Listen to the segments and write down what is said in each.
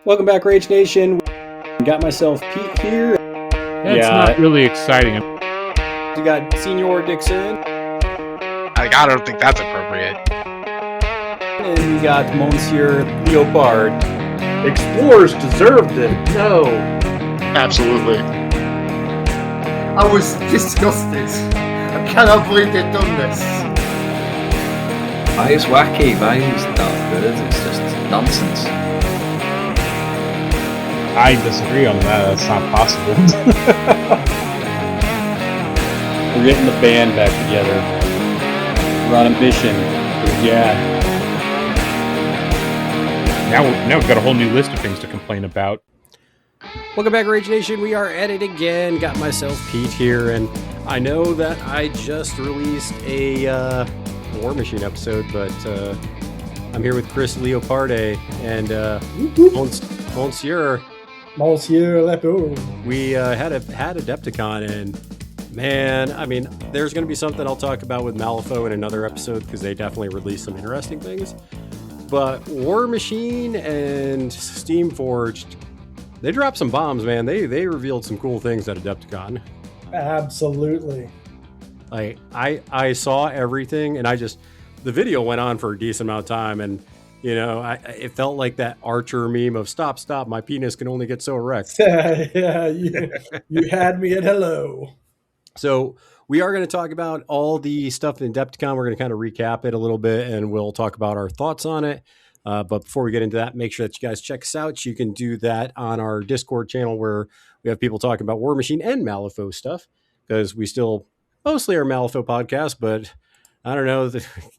Welcome back, Rage Nation. Got myself Pete here. That's not really exciting. You got Senior Dixon. I don't think that's appropriate. And you got Monsieur Leopard. Explorers deserved it. No. Absolutely. I was disgusted. I cannot believe they've done this. It's wacky, it's not good, it's just nonsense. I disagree on that. That's not possible. We're getting the band back together. We're on a mission. Yeah. Now we've got a whole new list of things to complain about. Welcome back, Rage Nation. We are at it again. Got myself Pete here, and I know that I just released a Warmachine episode, but I'm here with Chris Leopard and Monsieur Leopard. We had Adepticon, and man, I mean, there's going to be something I'll talk about with Malifaux in another episode because they definitely released some interesting things. But Warmachine and steamforged, they dropped some bombs, man. They revealed some cool things at Adepticon. Absolutely. Like I saw everything, and the video went on for a decent amount of time, and you know, it felt like that Archer meme of stop, my penis can only get so erect. Yeah, you had me at hello. So we are going to talk about all the stuff in Adepticon. We're going to kind of recap it a little bit, and we'll talk about our thoughts on it. But before we get into that, make sure that you guys check us out. You can do that on our Discord channel where we have people talking about Warmachine and Malifaux stuff, because we still mostly are Malifaux podcast, but I don't know.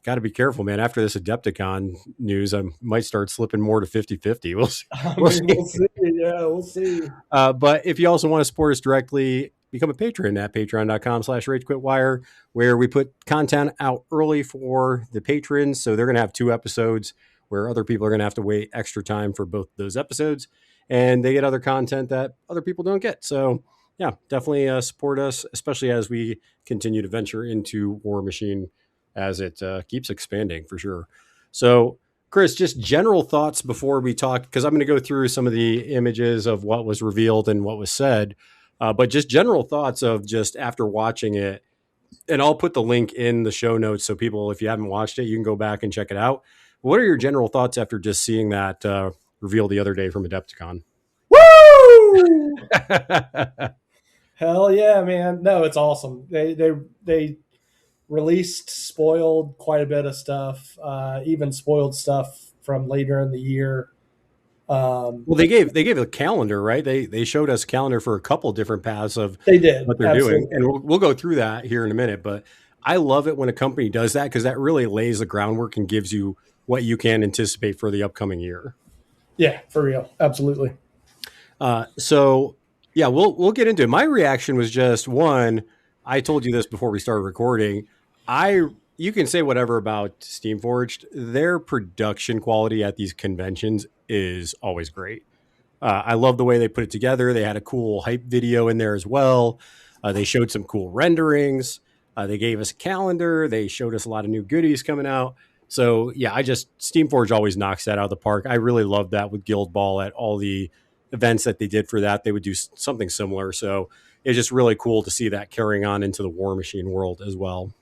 Got to be careful, man. After this Adepticon news, I might start slipping more to 50-50. We'll see. We'll see. Yeah, we'll see. But if you also want to support us directly, become a patron at patreon.com/RageQuitWire, where we put content out early for the patrons. So they're going to have 2 episodes where other people are going to have to wait extra time for both those episodes. And they get other content that other people don't get. So yeah, definitely support us, especially as we continue to venture into Warmachine as it keeps expanding for sure. So, Chris, just general thoughts before we talk, because I'm going to go through some of the images of what was revealed and what was said, but just general thoughts of just after watching it. And I'll put the link in the show notes so people, if you haven't watched it, you can go back and check it out. What are your general thoughts after just seeing that revealed the other day from Adepticon? Woo! Hell yeah, man. No, it's awesome. They spoiled quite a bit of stuff, even spoiled stuff from later in the year. Well, they gave a calendar, right? They showed us a calendar for a couple different paths of they did what they're doing, and we'll go through that here in a minute. But I love it when a company does that, because that really lays the groundwork and gives you what you can anticipate for the upcoming year. Yeah, for real, absolutely. So yeah, we'll get into it. My reaction was just one. I told you this before we started recording. You can say whatever about steamforged. Their production quality at these conventions is always great. I love the way they put it together. They had a cool hype video in there as well. They showed some cool renderings. They gave us a calendar. They showed us a lot of new goodies coming out. So yeah, steamforged always knocks that out of the park. I really loved that with Guild Ball at all the events that they did for that. They would do something similar. So it's just really cool to see that carrying on into the Warmachine world as well.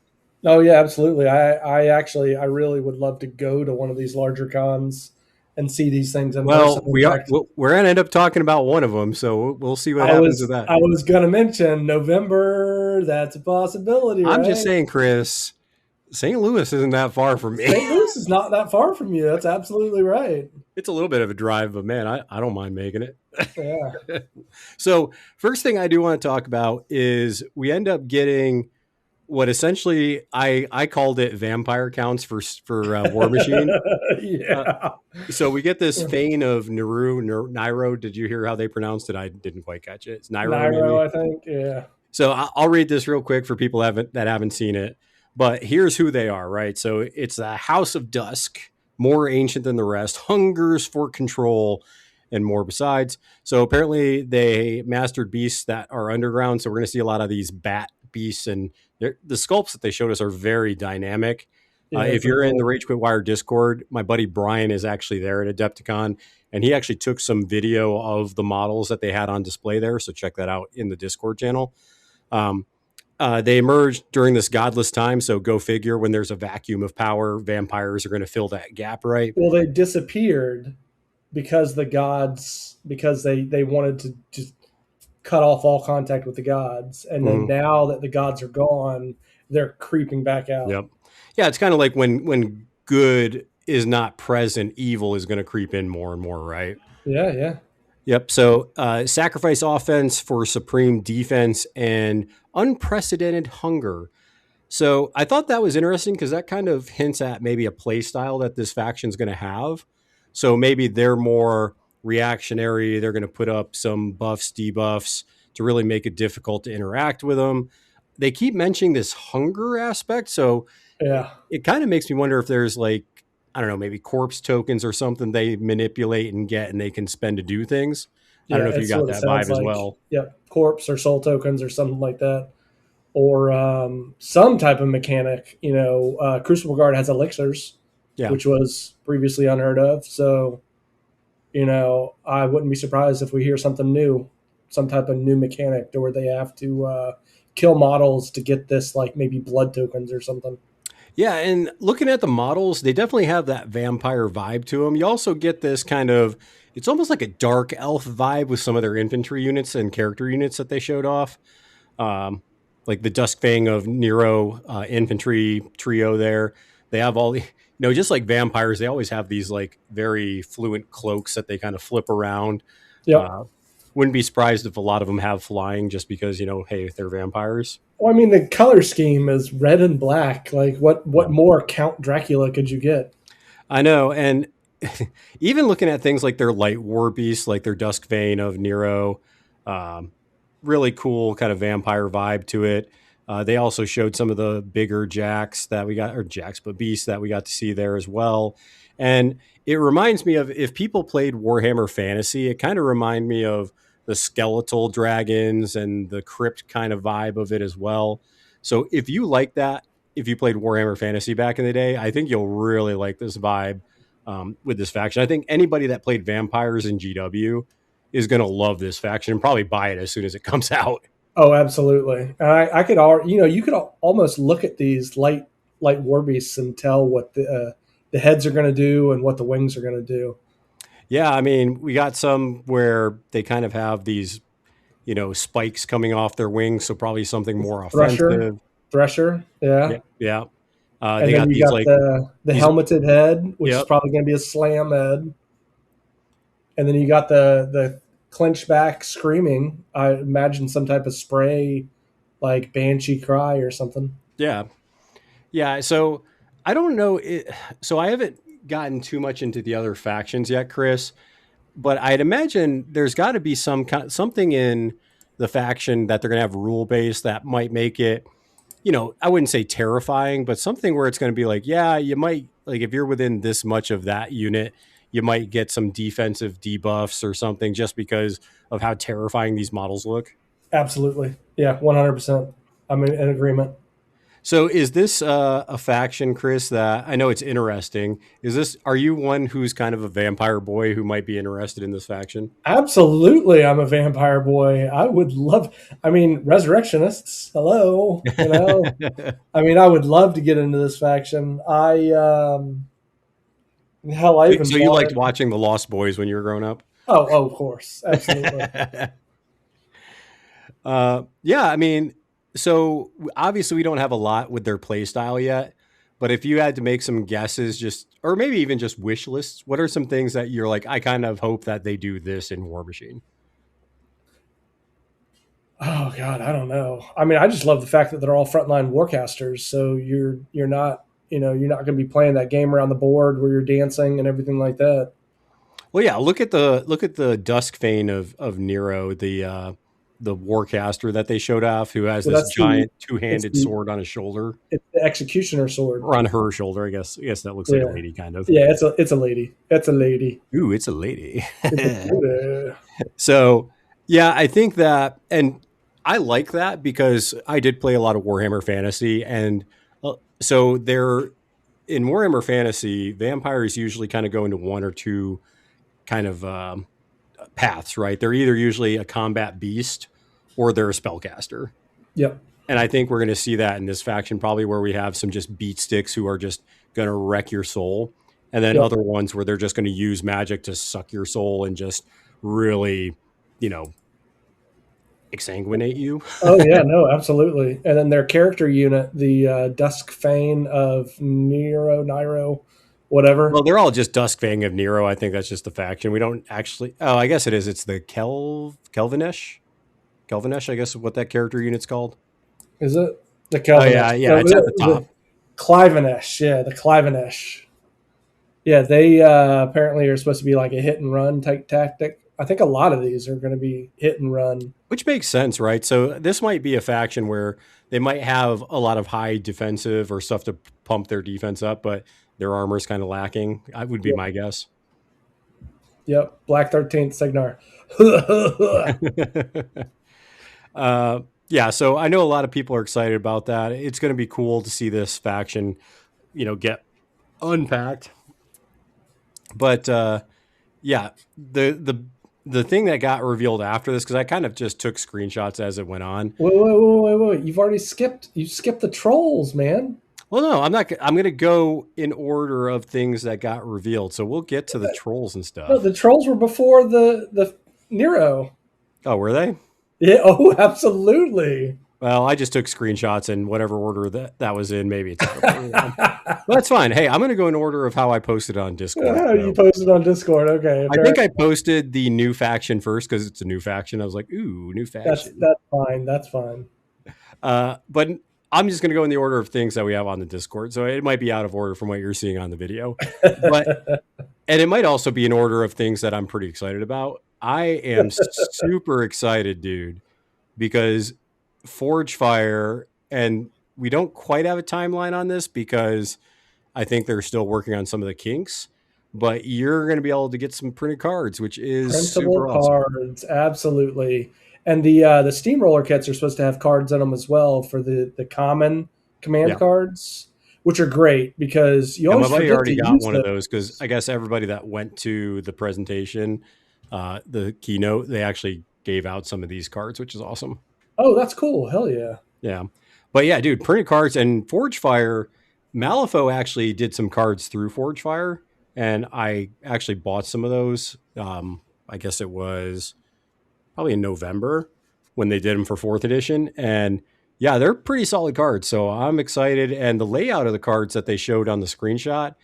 Oh yeah, absolutely. I really would love to go to one of these larger cons and see these things. Well, we're going to end up talking about one of them, so we'll see what happens with that. I was going to mention November. That's a possibility. I'm just saying, Chris, St. Louis isn't that far from me. St. Louis is not that far from you. That's absolutely right. It's a little bit of a drive, but man, I don't mind making it. Yeah. So first thing I do want to talk about is we end up getting what essentially I called it vampire counts for Warmachine. Yeah. So we get this Fane of Nairo. Did you hear how they pronounced it? I didn't quite catch it. It's Nairo, I think. Yeah. So I'll read this real quick for people that haven't seen it. But here's who they are, right? So it's a House of Dusk, more ancient than the rest, hungers for control, and more besides. So apparently they mastered beasts that are underground. So we're going to see a lot of these bat beasts, and the sculpts that they showed us are very dynamic. Yeah, if you're in the Rage Quit Wire Discord, my buddy Brian is actually there at Adepticon, and he actually took some video of the models that they had on display there. So check that out in the Discord channel. They emerged during this godless time, so go figure. When there's a vacuum of power, vampires are going to fill that gap, right? Well, they disappeared because the gods, because they wanted to just cut off all contact with the gods, and then now that the gods are gone, they're creeping back out. Yep. Yeah, it's kind of like when good is not present, evil is going to creep in more and more, right? Yeah, yeah. Yep. So sacrifice offense for supreme defense and unprecedented hunger. So I thought that was interesting because that kind of hints at maybe a play style that this faction is going to have. So maybe they're more reactionary. They're going to put up some buffs, debuffs to really make it difficult to interact with them. They keep mentioning this hunger aspect. So Yeah. it kind of makes me wonder if there's like, I don't know, maybe corpse tokens or something they manipulate and get and they can spend to do things. I don't know if you got that vibe as well. Yep. Corpse or soul tokens or something like that. Or some type of mechanic. Crucible Guard has elixirs, which was previously unheard of. So, I wouldn't be surprised if we hear something new, some type of new mechanic to where they have to kill models to get this, like maybe blood tokens or something. Yeah, and looking at the models, they definitely have that vampire vibe to them. You also get this kind of, it's almost like a dark elf vibe with some of their infantry units and character units that they showed off. Like the Duskfang of Nero infantry trio there. They have all the, just like vampires, they always have these like very fluent cloaks that they kind of flip around. Yeah. Wouldn't be surprised if a lot of them have flying just because, hey, they're vampires. Well, I mean, the color scheme is red and black. Like, what more Count Dracula could you get? I know. And even looking at things like their light war beasts, like their Duskfang of Nero, really cool kind of vampire vibe to it. They also showed some of the bigger beasts that we got to see there as well. And it reminds me of, if people played Warhammer Fantasy, it kind of reminded me of the skeletal dragons and the crypt kind of vibe of it as well. So if you like that, if you played Warhammer Fantasy back in the day, I think you'll really like this vibe with this faction. I think anybody that played vampires in GW is going to love this faction and probably buy it as soon as it comes out. Oh, absolutely. And I could, you could almost look at these light war beasts and tell what the heads are going to do and what the wings are going to do. Yeah, I mean, we got some where they kind of have these, spikes coming off their wings, so probably something more offensive. Thresher, yeah. Yeah. And then you got the helmeted head, which is probably going to be a slam head. And then you got the clenched back screaming. I imagine some type of spray, like Banshee Cry or something. Yeah. Yeah, so I don't know. So I haven't gotten too much into the other factions yet, Chris, but I'd imagine there's got to be something in the faction that they're going to have rule based that might make it, I wouldn't say terrifying, but something where it's going to be like, yeah, you might, like if you're within this much of that unit, you might get some defensive debuffs or something just because of how terrifying these models look. Absolutely. Yeah, 100%. I'm in agreement. So is this a faction, Chris, that I know it's interesting? Are you one who's kind of a vampire boy who might be interested in this faction? Absolutely. I'm a vampire boy. I would love, resurrectionists. Hello. I would love to get into this faction. So you liked watching The Lost Boys when you were growing up? Oh, of course. Absolutely. Yeah, so obviously we don't have a lot with their play style yet, but if you had to make some guesses, or maybe even just wish lists, what are some things that you're like, I kind of hope that they do this in Warmachine? Oh God, I don't know. I just love the fact that they're all frontline warcasters. So you're not going to be playing that game around the board where you're dancing and everything like that. Well, yeah, look at the Duskfang of Nero, the warcaster that they showed off, who has this giant two-handed sword on his shoulder. It's the executioner sword. Or on her shoulder, I guess. That looks like a lady, kind of. Yeah, it's a lady. It's a lady. Ooh, it's a lady. So, yeah, I think that, and I like that because I did play a lot of Warhammer Fantasy, and so in Warhammer Fantasy, vampires usually kind of go into one or two kind of paths, right? They're either usually a combat beast or they're a spellcaster. Yep. And I think we're going to see that in this faction, probably where we have some just beat sticks who are just going to wreck your soul. And then other ones where they're just going to use magic to suck your soul and just really, exsanguinate you. Oh, yeah, no, absolutely. And then their character unit, the Dusk Fane of Nero, whatever. Well, they're all just Dusk Fang of Nero. I think that's just the faction. We don't actually... Oh, I guess it is. It's the Kelvinish? Kelvinish, I guess is what that character unit's called. Is it? The Kelvinish. Oh, yeah, it's at the top. Clivenish, the Clivenish. Yeah, they apparently are supposed to be like a hit and run type tactic. I think a lot of these are going to be hit and run. Which makes sense, right? So this might be a faction where they might have a lot of high defensive or stuff to pump their defense up, but their armor is kind of lacking. That would be my guess. Yep, Black 13th Signar. Yeah, so I know a lot of people are excited about that. It's going to be cool to see this faction, get unpacked. But yeah, the thing that got revealed after this, because I kind of just took screenshots as it went on. Wait! You've already skipped. You skipped the trolls, man. Well, no, I'm not. I'm going to go in order of things that got revealed. So we'll get to the trolls and stuff. No, the trolls were before the Nero. Oh, were they? Yeah. Oh, absolutely. Well, I just took screenshots in whatever order that was in. Maybe it's well, that's fine. Hey, I'm going to go in order of how I posted on Discord. Oh, you posted on Discord. Okay. I think I posted the new faction first because it's a new faction. I was like, ooh, new faction. That's fine. That's fine. But I'm just going to go in the order of things that we have on the Discord. So it might be out of order from what you're seeing on the video. And it might also be in order of things that I'm pretty excited about. I am super excited, dude, because Forge Fire, and we don't quite have a timeline on this because I think they're still working on some of the kinks, but you're going to be able to get some printed cards, which is printable super awesome. Cards, absolutely. And the steamroller kits are supposed to have cards in them as well for the common command cards, which are great because you always forget already to got use one of those because I guess everybody that went to the presentation, the keynote, they actually gave out some of these cards, which is awesome. Oh, that's cool. Hell yeah. Yeah. But yeah, dude, printed cards and Forge Fire, Malifaux actually did some cards through Forge Fire, and I actually bought some of those. I guess it was probably in November when they did them for 4th edition. And yeah, they're pretty solid cards. So I'm excited. And the layout of the cards that they showed on the screenshot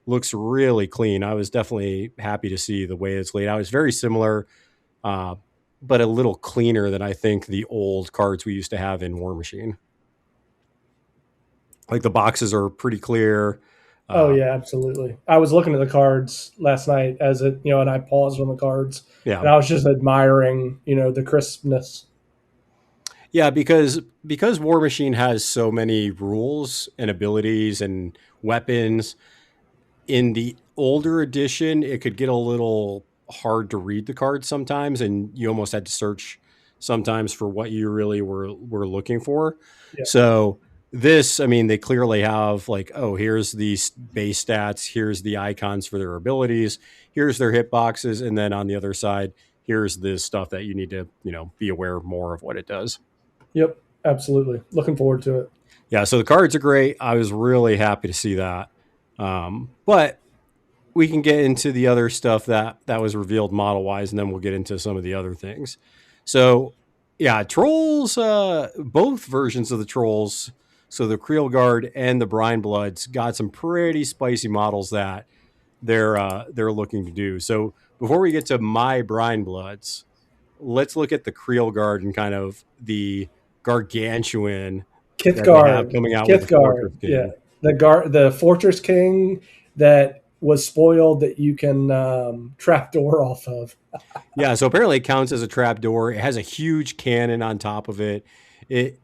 looks really clean. I was definitely happy to see the way it's laid out. It's very similar, but a little cleaner than I think the old cards we used to have in Warmachine. Like the boxes are pretty clear. Oh yeah, absolutely. I was looking at the cards last night as it, and I paused on the cards. Yeah. And I was just admiring, the crispness. Yeah, because Warmachine has so many rules and abilities and weapons. In the older edition, it could get a little hard to read the cards sometimes, and you almost had to search sometimes for what you really were looking for. Yeah. So this, I mean, they clearly have like, oh, here's these base stats, here's the icons for their abilities, here's their hitboxes, and then on the other side, here's the stuff that you need to, be aware more of what it does. Yep, absolutely. Looking forward to it. Yeah, so the cards are great. I was really happy to see that. But we can get into the other stuff that was revealed model-wise, and then we'll get into some of the other things. So, yeah, Trolls, both versions of the Trolls, so the Creel Guard and the Brine Bloods, got some pretty spicy models that they're looking to do. So before we get to my Brine Bloods, let's look at the Creel Guard and kind of the gargantuan Kith Guard coming out Kith with Guard. Yeah, the Fortress King that was spoiled that you can trapdoor off of. Yeah, so apparently it counts as a trapdoor. It has a huge cannon on top of it. It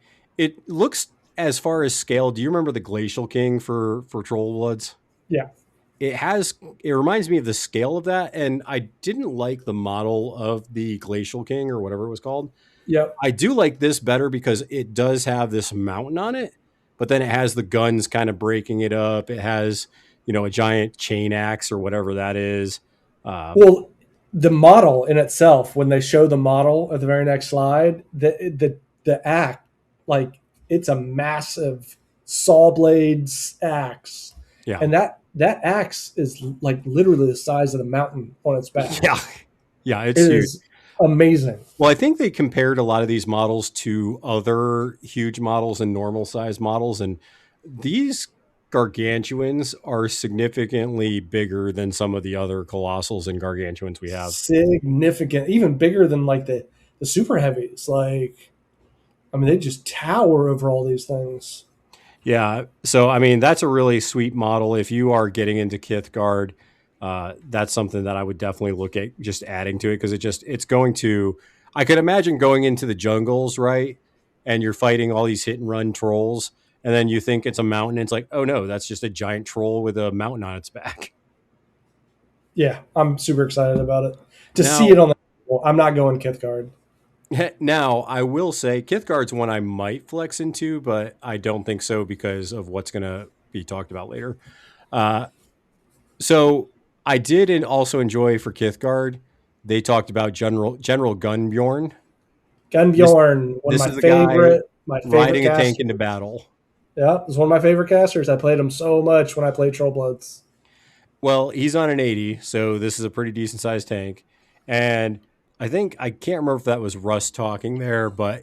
looks, as far as scale, do you remember the Glacial King for Troll Bloods? Yeah. It reminds me of the scale of that, and I didn't like the model of the Glacial King or whatever it was called. Yep. I do like this better because it does have this mountain on it, but then it has the guns kind of breaking it up. It has, a giant chain axe or whatever that is. Well, the model in itself, when they show the model at the very next slide, the axe, like it's a massive saw blades axe, Yeah. and that axe is like literally the size of the mountain on its back. Yeah. Yeah, it's It huge. is amazing. Well, I think they compared a lot of these models to other huge models and normal size models, and these gargantuans are significantly bigger than some of the other colossals and gargantuans we have. Significant, even bigger than like the super heavies. Like, I mean, they just tower over all these things. Yeah. So, I mean, that's a really sweet model. If you are getting into Kithgard, that's something that I would definitely look at just adding to it, because it's going to, I could imagine going into the jungles, right? And you're fighting all these hit and run trolls, and then you think it's a mountain. And it's like, oh no, that's just a giant troll with a mountain on its back. Yeah, I'm super excited about it. To Now- see it on the table. I'm not going Kithgard. Now, I will say Kithgard's one I might flex into, but I don't think so because of what's going to be talked about later. So I did also enjoy for Kithgard, they talked about General Gunbjorn Gunbjorn, one of this my is the guy favorite riding a casters. tank into battle. Yeah, it's one of my favorite casters. I played him so much when I played Trollbloods. Well, he's on an 80, so this is a pretty decent sized tank. And I can't remember if that was Russ talking there, but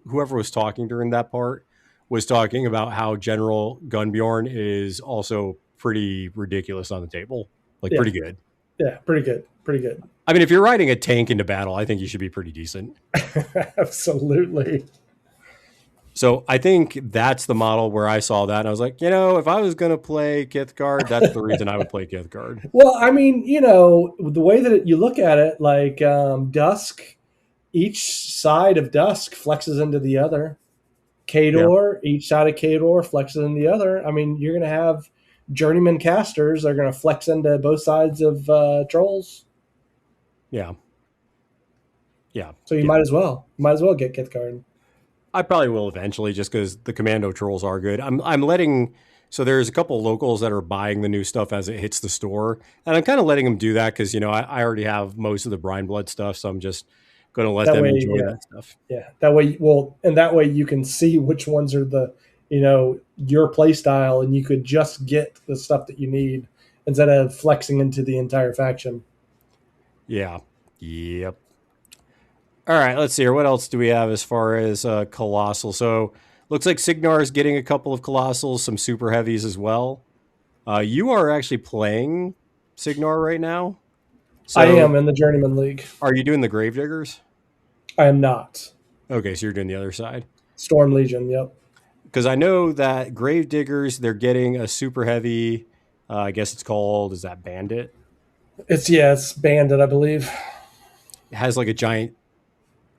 whoever was talking during that part was talking about how General Gunbjorn is also pretty ridiculous on the table. Like, Yeah. pretty good. Yeah, pretty good. Pretty good. I mean, if you're riding a tank into battle, I think you should be pretty decent. Absolutely. So I think that's the model where I saw that. And I was like, if I was going to play Kithgard, that's the reason I would play Kithgard. Well, I mean, the way that you look at it, like Dusk, each side of Dusk flexes into the other. Kador, each side of Kador flexes into the other. I mean, you're going to have journeyman casters are going to flex into both sides of trolls. Yeah. Yeah. So you might as well get Kithgard. I probably will eventually, just because the commando trolls are good. I'm letting, so there's a couple of locals that are buying the new stuff as it hits the store, and I'm kind of letting them do that because I already have most of the Brine Blood stuff, so I'm just going to let them enjoy that stuff. Yeah, that way, and that way you can see which ones are the your play style, and you could just get the stuff that you need instead of flexing into the entire faction. Yeah. Yep. All right, let's see here. What else do we have as far as Colossal? So looks like Signar is getting a couple of Colossals, some Super Heavies as well. You are actually playing Signar right now? So I am in the Journeyman League. Are you doing the Gravediggers? I am not. Okay, so you're doing the other side. Storm Legion, yep. Because I know that Gravediggers, they're getting a Super Heavy, I guess it's called, is that Bandit? It's Bandit, I believe. It has like a giant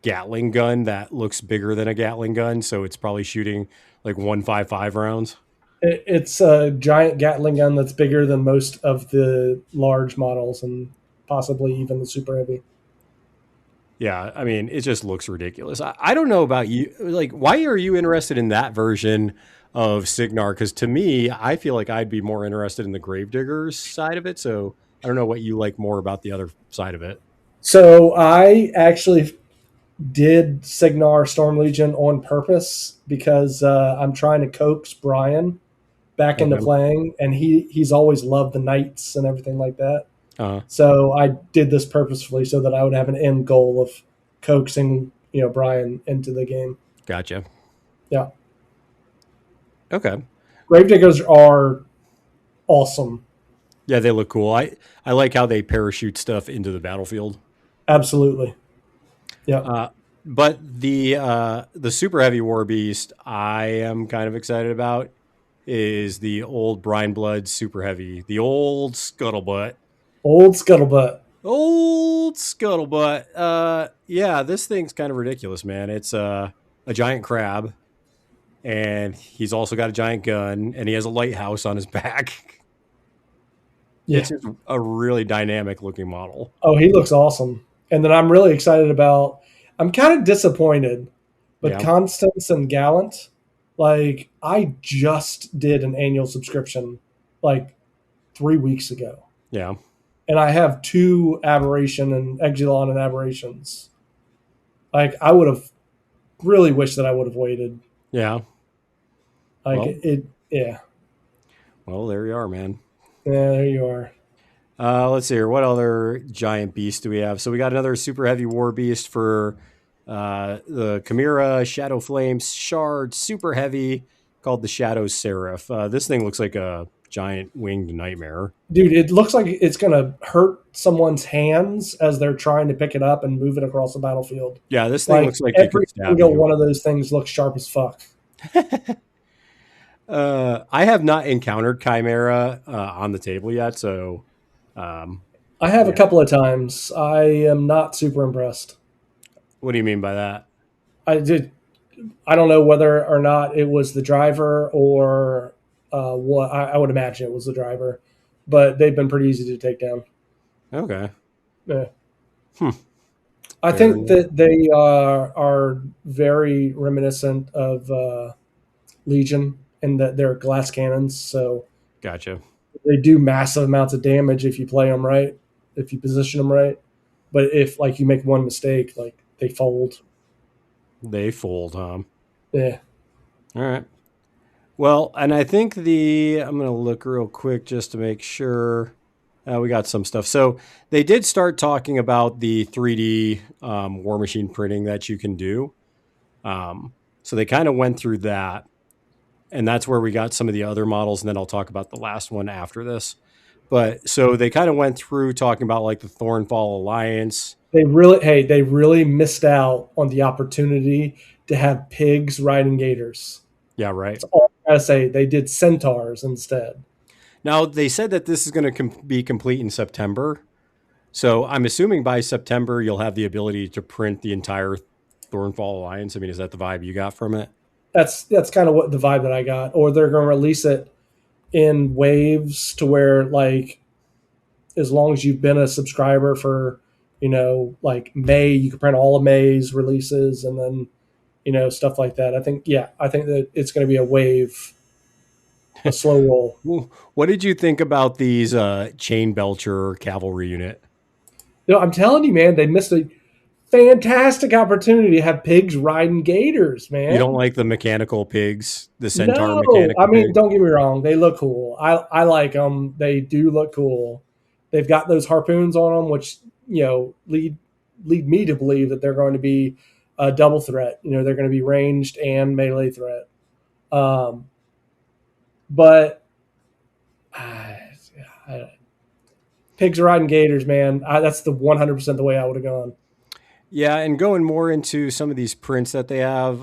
Gatling gun that looks bigger than a Gatling gun, so it's probably shooting like 155 rounds. It's a giant Gatling gun that's bigger than most of the large models and possibly even the Super Heavy. Yeah, I mean, it just looks ridiculous. I don't know about you. Like, why are you interested in that version of Signar? Because to me, I feel like I'd be more interested in the Gravediggers side of it. So I don't know what you like more about the other side of it. So I actually did Signar Storm Legion on purpose because I'm trying to coax Brian back into playing, and he's always loved the Knights and everything like that. So I did this purposefully so that I would have an end goal of coaxing Brian into the game. Gotcha. Yeah. Okay. Gravediggers are awesome. Yeah, they look cool. I like how they parachute stuff into the battlefield. Absolutely. Yeah. But the Super Heavy War Beast I am kind of excited about is the old Brine Blood Super Heavy, the old Scuttlebutt. Old Scuttlebutt. Yeah, this thing's kind of ridiculous, man. It's a giant crab, and he's also got a giant gun, and he has a lighthouse on his back. Yeah. It's just a really dynamic looking model. Oh, he looks awesome. And then I'm really excited about, I'm kind of disappointed, but Constance and Gallant, like I just did an annual subscription like 3 weeks ago. Yeah. and I have 2 Aberration and Exilon and Aberrations. Like, I would have really wished that I would have waited. Yeah. Like, Well. yeah. Well, there you are, man. Yeah, there you are. Let's see here. What other giant beast do we have? So we got another super heavy war beast for the Chimera Shadow Flames Shard, super heavy, called the Shadow Seraph. This thing looks like a giant winged nightmare. Dude, it looks like it's going to hurt someone's hands as they're trying to pick it up and move it across the battlefield. Yeah, this thing looks like every single one of those things looks sharp as fuck. I have not encountered Chimera on the table yet, so I have a couple of times. I am not super impressed. What do you mean by that? I don't know whether or not it was the driver or what. I would imagine it was the driver, but they've been pretty easy to take down. Okay. Yeah. I think that they are very reminiscent of Legion in that they're glass cannons. So gotcha. They do massive amounts of damage if you play them right, if you position them right. But if like you make one mistake, like they fold. They fold, huh? Yeah. All right. Well, and I think I'm going to look real quick just to make sure. We got some stuff. So they did start talking about the 3D Warmachine printing that you can do. So they kind of went through that. And that's where we got some of the other models. And then I'll talk about the last one after this. But so they kind of went through talking about like the Thornfall Alliance. They really missed out on the opportunity to have pigs riding gators. Yeah, right. That's all I gotta say. They did centaurs instead. Now, they said that this is going to be complete in September. So I'm assuming by September, you'll have the ability to print the entire Thornfall Alliance. I mean, is that the vibe you got from it? That's kind of what the vibe that I got. Or they're going to release it in waves to where, like, as long as you've been a subscriber for, like May, you can print all of May's releases and then, stuff like that. I think that it's going to be a wave. A slow roll. What did you think about these Chain Belcher cavalry unit? I'm telling you, man, they missed a fantastic opportunity to have pigs riding gators, man. You don't like the mechanical pigs, the centaur mechanical pigs? Don't get me wrong. They look cool. I like them. They do look cool. They've got those harpoons on them, which, lead me to believe that they're going to be a double threat. They're going to be ranged and melee threat. But pigs riding gators, man. That's the 100% the way I would have gone. Yeah, and going more into some of these prints that they have,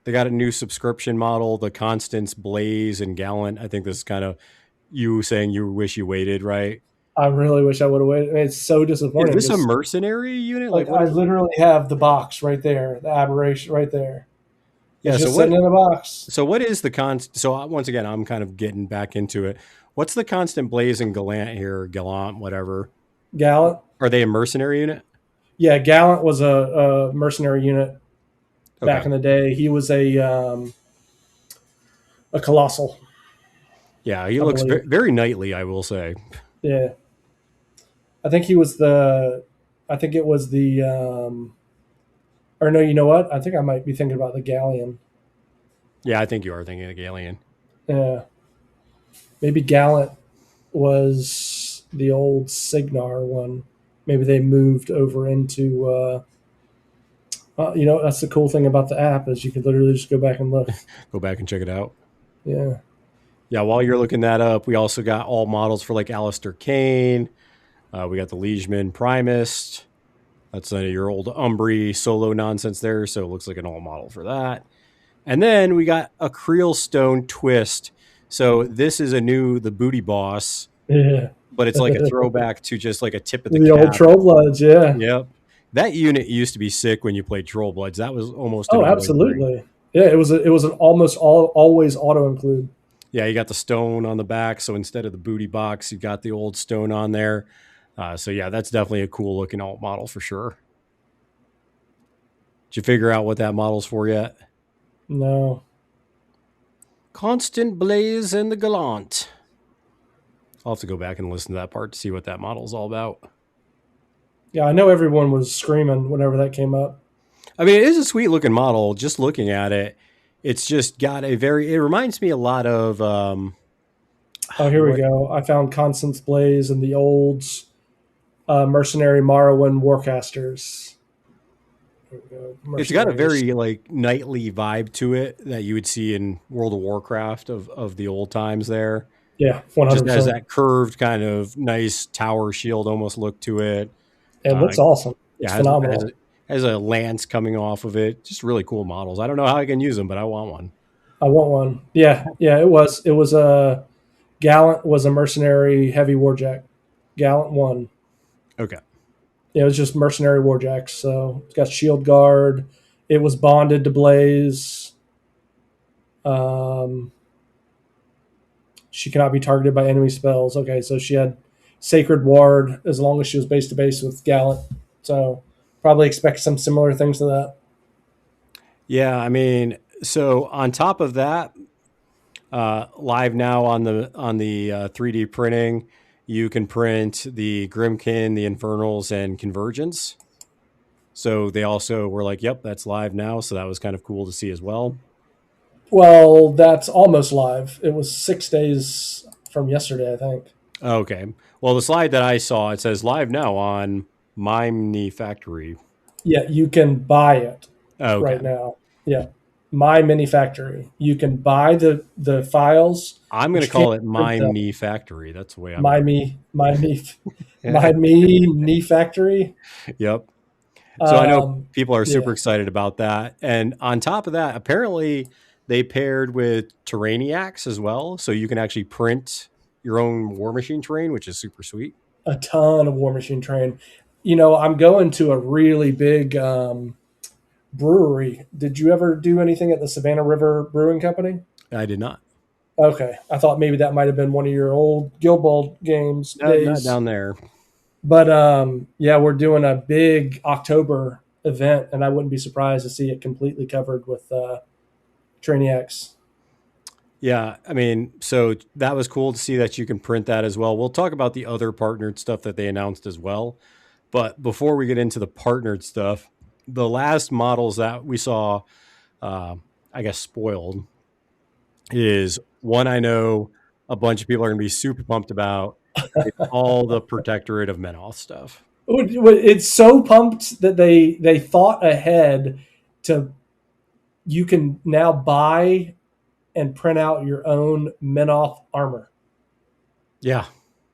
they got a new subscription model, the Constance, Blaze, and Gallant. I think this is kind of you saying you wish you waited, right? I really wish I would have waited. It's so disappointing. Is this a mercenary unit? Like I literally have the box right there, the Aberration right there. Yeah, it's just sitting in a box. So what is the So once again, I'm kind of getting back into it. What's the Constant Blaze and Gallant here? Gallant, whatever. Gallant. Are they a mercenary unit? Yeah, Gallant was a mercenary unit back in the day. He was a colossal. Yeah, he looks very knightly, I will say. Yeah. I think it was the or no, you know what? I think I might be thinking about the Galleon. Yeah, I think you are thinking of the Galleon. Yeah. Maybe Gallant was the old Signar one. Maybe they moved over into that's the cool thing about the app is you can literally just go back and look. Go back and check it out. Yeah. Yeah, while you're looking that up, we also got all models for like Alistair Kane. We got the Liegeman Primist. That's your old Umbri solo nonsense there, so it looks like an all model for that. And then we got a Creel Stone Twist. So this is the Booty Boss. Yeah. But it's like a throwback to just like a tip of the cap. old Troll Bloods, yeah. Yep. That unit used to be sick when you played Troll Bloods. That was almost absolutely. Yeah, it was an almost always auto include. Yeah, you got the stone on the back, so instead of the booty box, you got the old stone on there. So yeah, that's definitely a cool looking alt model for sure. Did you figure out what that model's for yet? No. Constant Blaze and the Gallant. I'll have to go back and listen to that part to see what that model is all about. Yeah, I know everyone was screaming whenever that came up. I mean, it is a sweet looking model. Just looking at it, it's just got it reminds me a lot of. Oh, here we go. I found Constance Blaze and the old mercenary Morrowind Warcasters. Here we go. It's got a very like knightly vibe to it that you would see in World of Warcraft of the old times there. Yeah, 100%. Just has that curved kind of nice tower shield almost look to it. It looks awesome. It's phenomenal. Has a lance coming off of it. Just really cool models. I don't know how I can use them, but I want one. I want one. Yeah, it was a Gallant was a mercenary heavy warjack. Gallant 1. Okay. Yeah, it was just mercenary warjacks. So it's got shield guard. It was bonded to Blaze. She cannot be targeted by enemy spells. Okay, so she had Sacred Ward as long as she was base to base with Gallant. So probably expect some similar things to that. Yeah, I mean, so on top of that, live now on the 3D printing, you can print the Grimkin, the Infernals, and Convergence. So they also were like, yep, that's live now. So that was kind of cool to see as well. Well, that's almost live. It was 6 days from yesterday, I think. Okay. Well, the slide that I saw, it says live now on Mimey Factory. Yeah, you can buy it right now. Yeah. My Mini Factory. You can buy the files. I'm going to call it My Me Factory. That's the way I'm. My Me Factory. Yep. So I know people are super excited about that, and on top of that, apparently they paired with Terraniacs as well, so you can actually print your own Warmachine terrain, which is super sweet. A ton of Warmachine terrain. You know, I'm going to a really big. Brewery. Did you ever do anything at the Savannah River Brewing Company? I did not. Okay. I thought maybe that might have been one of your old Guild Ball games days. Not down there. But yeah, we're doing a big October event, and I wouldn't be surprised to see it completely covered with Trainiacs. Yeah, I mean, so that was cool to see that you can print that as well. We'll talk about the other partnered stuff that they announced as well. But before we get into the partnered stuff, the last models that we saw, I guess, spoiled is one I know a bunch of people are going to be super pumped about. It's all the Protectorate of Menoth stuff. It's so pumped that they thought ahead to you can now buy and print out your own Menoth armor. Yeah.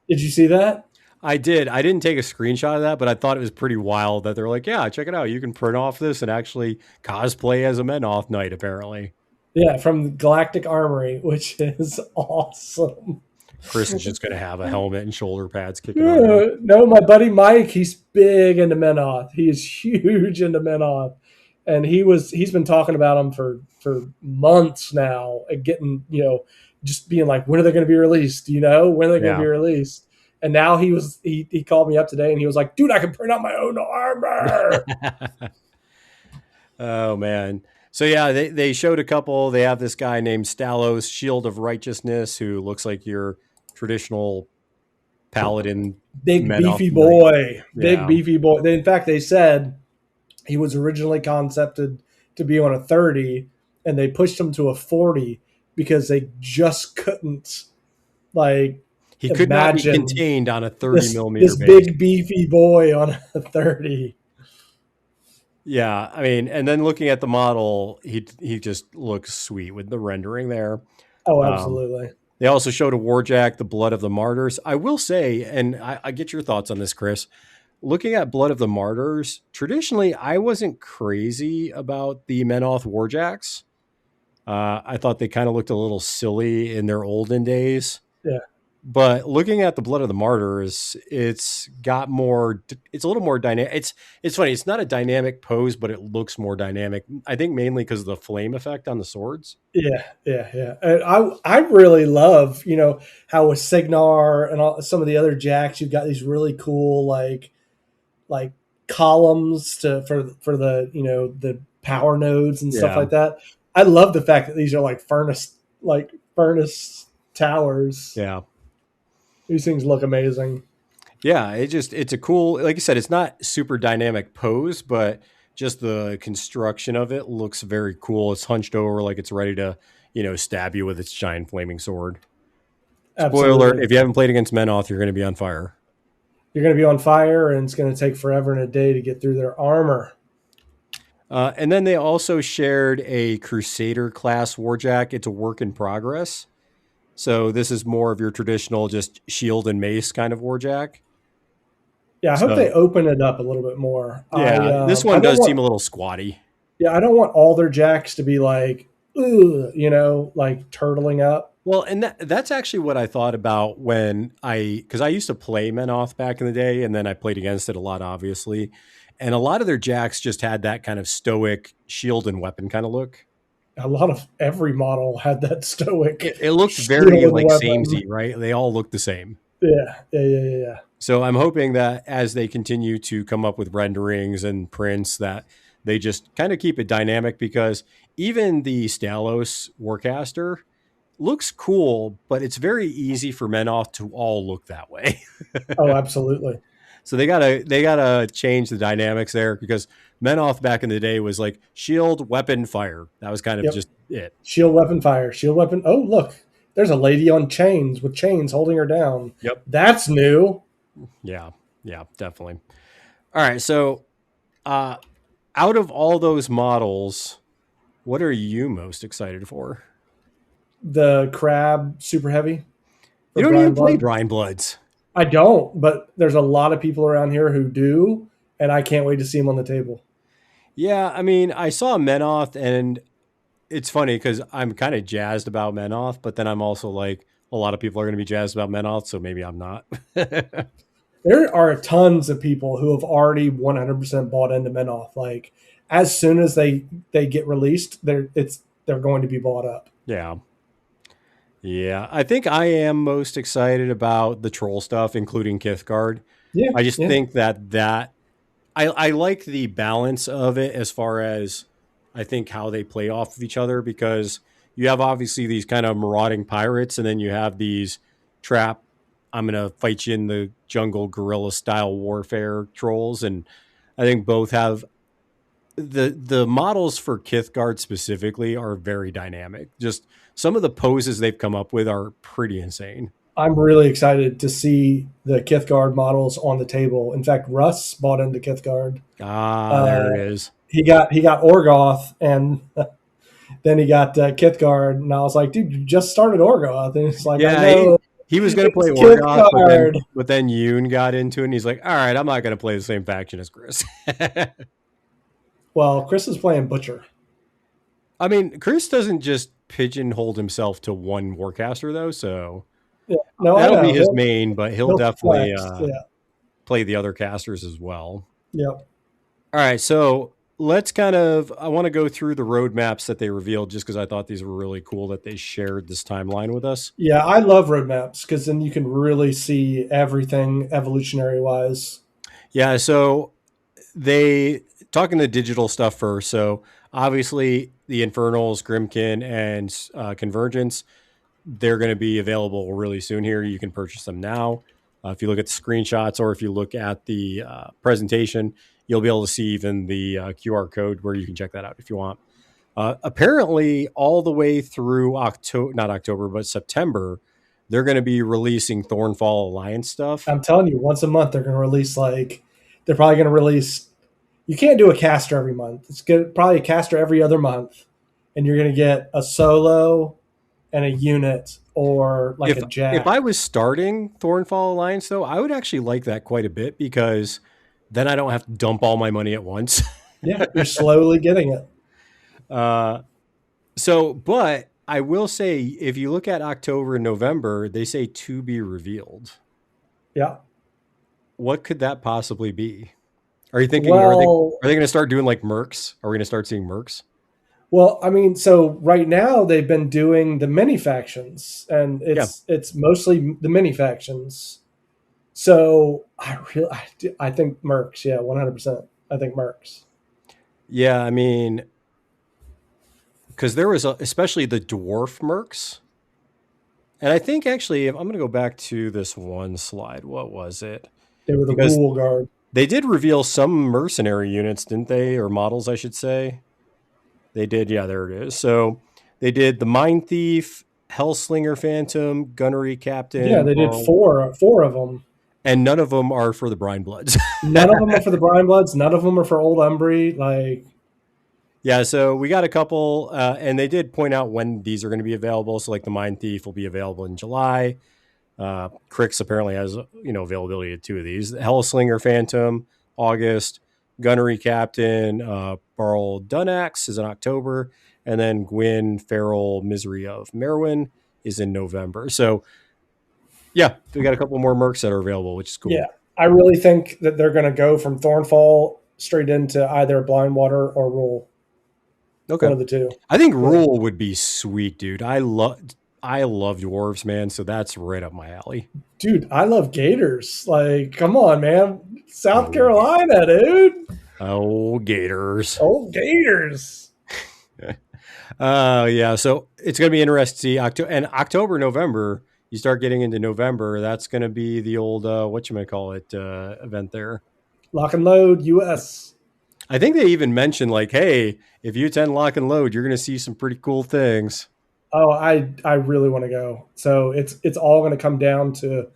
Did you see that? I did. I didn't take a screenshot of that, but I thought it was pretty wild that they're like, yeah, check it out. You can print off this and actually cosplay as a Menoth Knight, apparently. Yeah, from Galactic Armory, which is awesome. Chris is just going to have a helmet and shoulder pads kicking on. No, my buddy Mike, he's big into Menoth. He is huge into Menoth. And he's been talking about them for months now and getting, just being like, when are they going to be released? When are they going to be released? And now he called me up today and he was like, dude, I can print out my own armor. Oh, man. So, yeah, they showed a couple. They have this guy named Stalos, Shield of Righteousness, who looks like your traditional paladin. Big, beefy boy. Big, beefy boy. In fact, they said he was originally concepted to be on a 30, and they pushed him to a 40 because they just couldn't, he could not be contained on a 30 millimeter this base. Big beefy boy on a 30. Yeah, I mean, and then looking at the model, he just looks sweet with the rendering there. Oh, absolutely. They also showed a Warjack, the Blood of the Martyrs. I will say, and I get your thoughts on this, Chris. Looking at Blood of the Martyrs, traditionally, I wasn't crazy about the Menoth Warjacks. I thought they kind of looked a little silly in their olden days. Yeah. But looking at the Blood of the Martyrs, it's a little more dynamic. It's funny. It's not a dynamic pose, but it looks more dynamic. I think mainly because of the flame effect on the swords. Yeah. And I really love, how with Signar and some of the other jacks, you've got these really cool, like columns for the, the power nodes and stuff like that. I love the fact that these are like furnace towers. Yeah. These things look amazing. Yeah, it's a cool, like you said, it's not super dynamic pose, but just the construction of it looks very cool. It's hunched over like it's ready to, stab you with its giant flaming sword. Spoiler alert, Absolutely. if you haven't played against Menoth, you're going to be on fire. You're going to be on fire, and it's going to take forever and a day to get through their armor. And then they also shared a Crusader class Warjack. It's a work in progress. So this is more of your traditional just shield and mace kind of Warjack. Yeah, I hope So, they open it up a little bit more. yeah, this one does seem a little squatty. Yeah, I don't want all their jacks to be like, ugh, like turtling up. Well, and that's actually what I thought about because I used to play Menoth back in the day, and then I played against it a lot, obviously. And a lot of their jacks just had that kind of stoic shield and weapon kind of look. A lot of every model had that stoic. It looked very like samey, right? They all looked the same. Yeah. So I'm hoping that as they continue to come up with renderings and prints, that they just kind of keep it dynamic, because even the Stalos Warcaster looks cool, but it's very easy for Menoth to all look that way. Oh, absolutely. So they gotta change the dynamics there, because Menoth back in the day was like shield, weapon, fire. That was kind of just it. Shield, weapon, fire. Shield, weapon. Oh, look, there's a lady on chains with chains holding her down. Yep, that's new. Yeah, definitely. All right, so out of all those models, what are you most excited for? The crab super heavy. You don't even play Brine Bloods. I don't, but there's a lot of people around here who do, and I can't wait to see them on the table. Yeah, I mean, I saw Menoth, and it's funny because I'm kind of jazzed about Menoth, but then I'm also like, a lot of people are going to be jazzed about Menoth, so maybe I'm not. There are tons of people who have already 100% bought into Menoth. Like, as soon as they get released, they're going to be bought up. Yeah, I think I am most excited about the troll stuff, including Kithgard. Yeah, I just think that I like the balance of it, as far as I think how they play off of each other, because you have obviously these kind of marauding pirates, and then you have these trap, I'm going to fight you in the jungle guerrilla style warfare trolls. And I think both have the models for Kithgard specifically are very dynamic. Just some of the poses they've come up with are pretty insane. I'm really excited to see the Kithgard models on the table. In fact, Russ bought into Kithgard. There it is. He got Orgoth, and then he got Kithgard, and I was like, dude, you just started Orgoth. And it's like, yeah, I know. He was going to play Orgoth, but then Yoon got into it, and he's like, all right, I'm not going to play the same faction as Chris. Well, Chris is playing Butcher. I mean, Chris doesn't just pigeonhole himself to one Warcaster, though, so that'll be his main, but he'll definitely play the other casters as well. Yep. All right, so let's I want to go through the roadmaps that they revealed, just because I thought these were really cool that they shared this timeline with us. Yeah, I love roadmaps, because then you can really see everything evolutionary-wise. Yeah, so they talking the digital stuff first. So obviously the Infernals, Grimkin, and Convergence, they're going to be available really soon here. You can purchase them now. If you look at the screenshots, or if you look at the presentation, you'll be able to see even the QR code where you can check that out if you want. Apparently, all the way through September, they're going to be releasing Thornfall Alliance stuff. I'm telling you, once a month they're going to release, they're probably going to release. You can't do a caster every month. It's probably a caster every other month, and you're going to get a solo and a unit, or a jack. If I was starting Thornfall Alliance, though, I would actually like that quite a bit, because then I don't have to dump all my money at once. Yeah, you're slowly getting it. But I will say, if you look at October and November, they say to be revealed. Yeah. What could that possibly be? Are you thinking, are they going to start doing like mercs? Are we going to start seeing mercs? Well, I mean, so right now they've been doing the mini factions, and it's mostly the mini factions. So I think mercs, 100%. I think mercs. Yeah, I mean, because there was especially the dwarf mercs. And I think actually, if I'm going to go back to this one slide. What was it? They were the Because Rule Guard. they did reveal some mercenary units, didn't they? Or models, I should say. They did. Yeah, there it is. So they did the Mine Thief, Hellslinger Phantom, Gunnery Captain. Yeah, they did four of them. And none of them are for the Brine Bloods. None of them are for the Brine Bloods. None of them are for Old Umbry. Like, yeah, so we got a couple, and they did point out when these are going to be available. So, like the Mine Thief will be available in July. Crix apparently has availability of 2 of these. The Hellslinger Phantom, August. Gunnery Captain, Barl Dunax is in October, and then Gwyn Farrell Misery of Merwin is in November. So, yeah, we got a couple more mercs that are available, which is cool. yeah, I really think that they're going to go from Thornfall straight into either Blindwater or Rule. Okay, one of the 2. I think Rule would be sweet, dude. I love dwarves, man. So that's right up my alley, dude. I love Gators. Like, come on, man, South Carolina, dude. Oh, Gators. Oh, Gators. Yeah. So it's gonna be interesting to see October, November. You start getting into November. That's gonna be the old event there. Lock and Load US. I think they even mentioned like, hey, if you attend Lock and Load, you're going to see some pretty cool things. Oh, I really want to go. So it's all going to come down to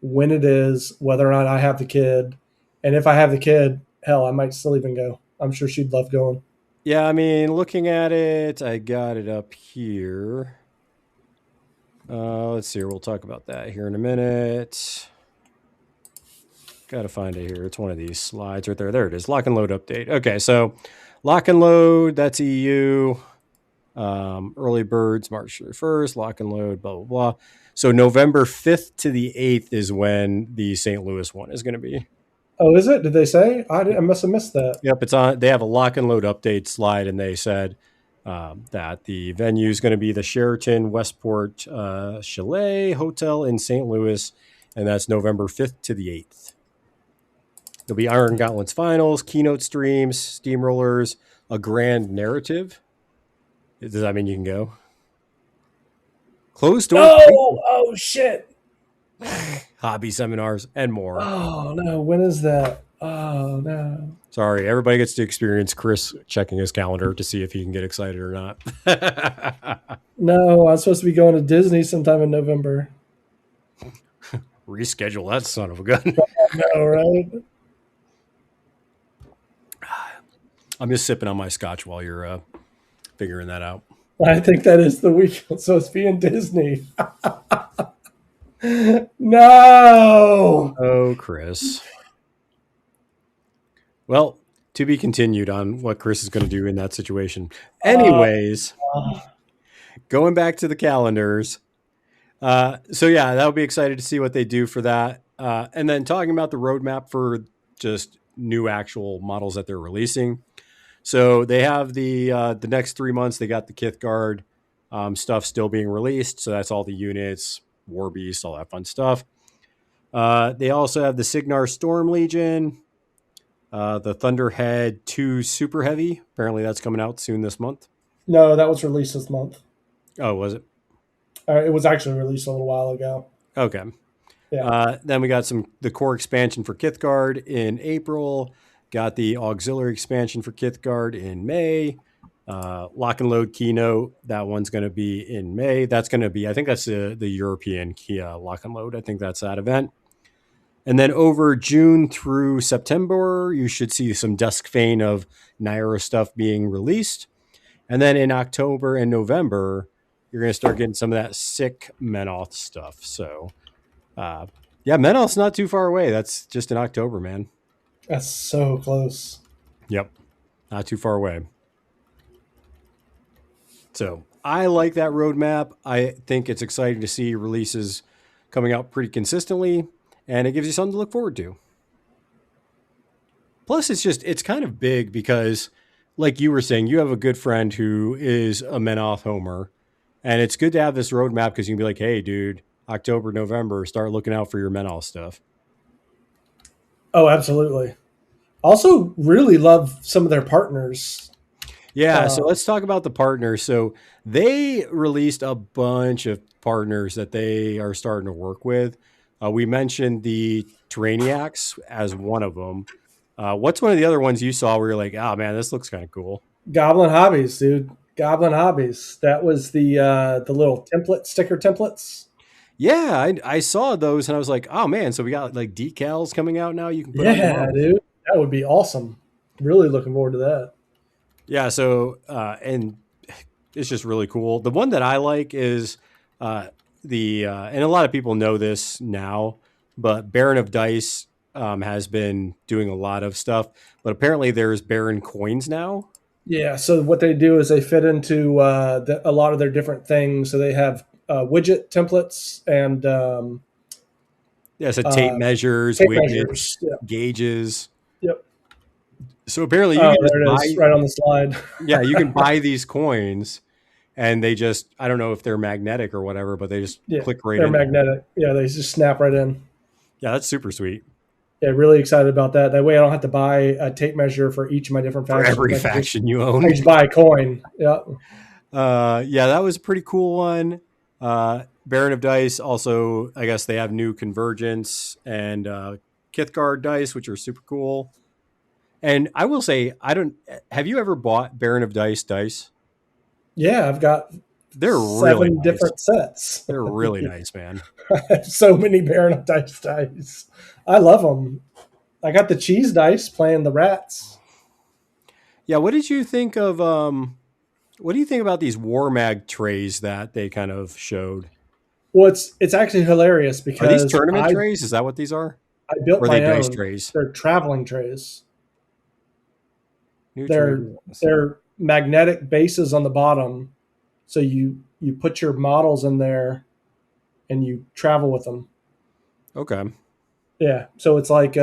when it is, whether or not I have the kid. And if I have the kid, hell, I might still even go. I'm sure she'd love going. Yeah, I mean, looking at it, I got it up here. Let's see here. We'll talk about that here in a minute. Got to find it here. It's one of these slides right there. There it is. Lock and Load update. Okay, so Lock and Load, that's EU. Early birds, March 31st. Lock and Load, blah, blah, blah. So November 5th to the 8th is when the St. Louis one is going to be. Oh, is it? Did they say? I must have missed that. Yep, it's on. They have a Lock and Load update slide, and they said that the venue is going to be the Sheraton Westport Chalet Hotel in St. Louis, and that's November 5th to the 8th. There'll be Iron Gauntlets finals, keynote streams, steamrollers, a grand narrative. Does that mean you can go? Closed door. Oh shit. Hobby seminars and more. Oh no, when is that? Oh no. Sorry, everybody gets to experience Chris checking his calendar to see if he can get excited or not. No, I'm supposed to be going to Disney sometime in November. Reschedule that son of a gun. No, right? I'm just sipping on my scotch while you're figuring that out. I think that is the week I'm supposed to be in Disney. No. Oh, Chris. Well, to be continued on what Chris is going to do in that situation. Anyways, going back to the calendars. So yeah, that'll be excited to see what they do for that. And then talking about the roadmap for just new actual models that they're releasing. So they have the next 3 months. They got the Kith Guard stuff still being released. So that's all the units, War Beast, all that fun stuff. They also have the Signar Storm Legion, the Thunderhead 2 Super Heavy. Apparently that's coming out soon this month. No, that was released this month. Oh, was it? It was actually released a little while ago. Okay. Yeah. Then we got the core expansion for Kith Guard in April. Got the auxiliary expansion for Kith Guard in May. Lock and Load Keynote. That one's going to be in May. That's going to be, I think that's the European Lock and Load. I think that's that event. And then over June through September, you should see some Dusk Fane of Naira stuff being released. And then in October and November, you're going to start getting some of that sick Menoth stuff. So, yeah, Menoth's not too far away. That's just in October, man. That's so close. Yep. Not too far away. So I like that roadmap. I think it's exciting to see releases coming out pretty consistently, and it gives you something to look forward to. Plus, it's kind of big because, like you were saying, you have a good friend who is a Menoth homer, and it's good to have this roadmap because you can be like, hey, dude, October, November, start looking out for your Menoth stuff. Oh, absolutely. Also, really love some of their partners. Yeah, so let's talk about the partners. So they released a bunch of partners that they are starting to work with. We mentioned the Terraniacs as one of them. What's one of the other ones you saw where you're like, oh man, this looks kind of cool? Goblin Hobbies, dude. Goblin Hobbies. That was the little sticker templates. Yeah, I saw those and I was like, oh man, so we got like decals coming out now. You can put Yeah, dude. That would be awesome. Really looking forward to that. Yeah, so and it's just really cool. The one that I like is and a lot of people know this now, but Baron of Dice has been doing a lot of stuff, but apparently there's Baron coins now. Yeah, so what they do is they fit into a lot of their different things. So they have widget templates and so tape measures, tape widgets, measures. Yeah. gauges. Yep. So apparently you Oh, can just there it is, right on the slide. yeah, you can buy these coins, and they just I don't know if they're magnetic or whatever, but they just click right in. They're magnetic. Yeah, they just snap right in. Yeah, that's super sweet. Yeah, really excited about that. That way I don't have to buy a tape measure for each of my different factions. For every faction you own. I just buy a coin. Yeah. Yeah, that was a pretty cool one. Baron of Dice also, I guess they have new Convergence and Kithgard dice, which are super cool. And I will say, have you ever bought Baron of Dice? Yeah, I've got They're seven really nice. different sets. They're really nice, man. I have so many Baron of dice. I love them. I got the cheese dice playing the rats. Yeah, what did you think of what do you think about these War Mag trays that they kind of showed? Well, it's actually hilarious because are these tournament trays? Is that what these are? I built or are my they own. dice trays? They're traveling trays. New They're magnetic bases on the bottom, so you put your models in there, and you travel with them. Okay. Yeah, so it's like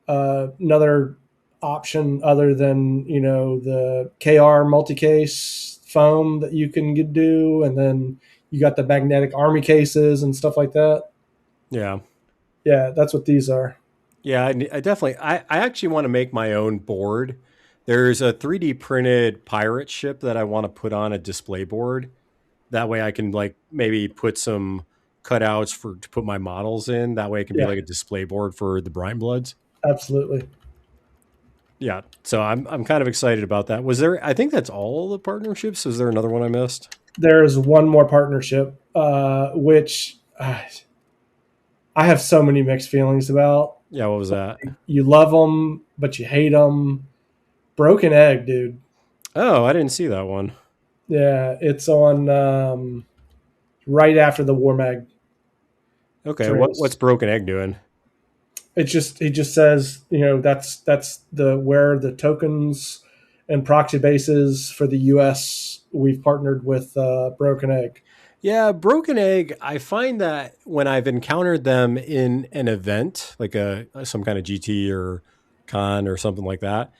another option other than the KR multi-case foam that you can do, and then you got the magnetic army cases and stuff like that. Yeah, that's what these are. Yeah, I definitely. I actually want to make my own board. There's a 3D printed pirate ship that I want to put on a display board. That way I can maybe put some cutouts to put my models in. That way it can be like a display board for the Brine Bloods. Absolutely. Yeah, so I'm kind of excited about that. I think that's all the partnerships. Was there another one I missed? There's one more partnership, which I have so many mixed feelings about. Yeah, what was that? You love them, but you hate them. Broken Egg, dude. Oh, I didn't see that one. Yeah, it's on right after the War Mag. Okay, what's Broken Egg doing? It just says, that's where the tokens and proxy bases for the US we've partnered with Broken Egg. Yeah, Broken Egg, I find that when I've encountered them in an event, like some kind of GT or con or something like that,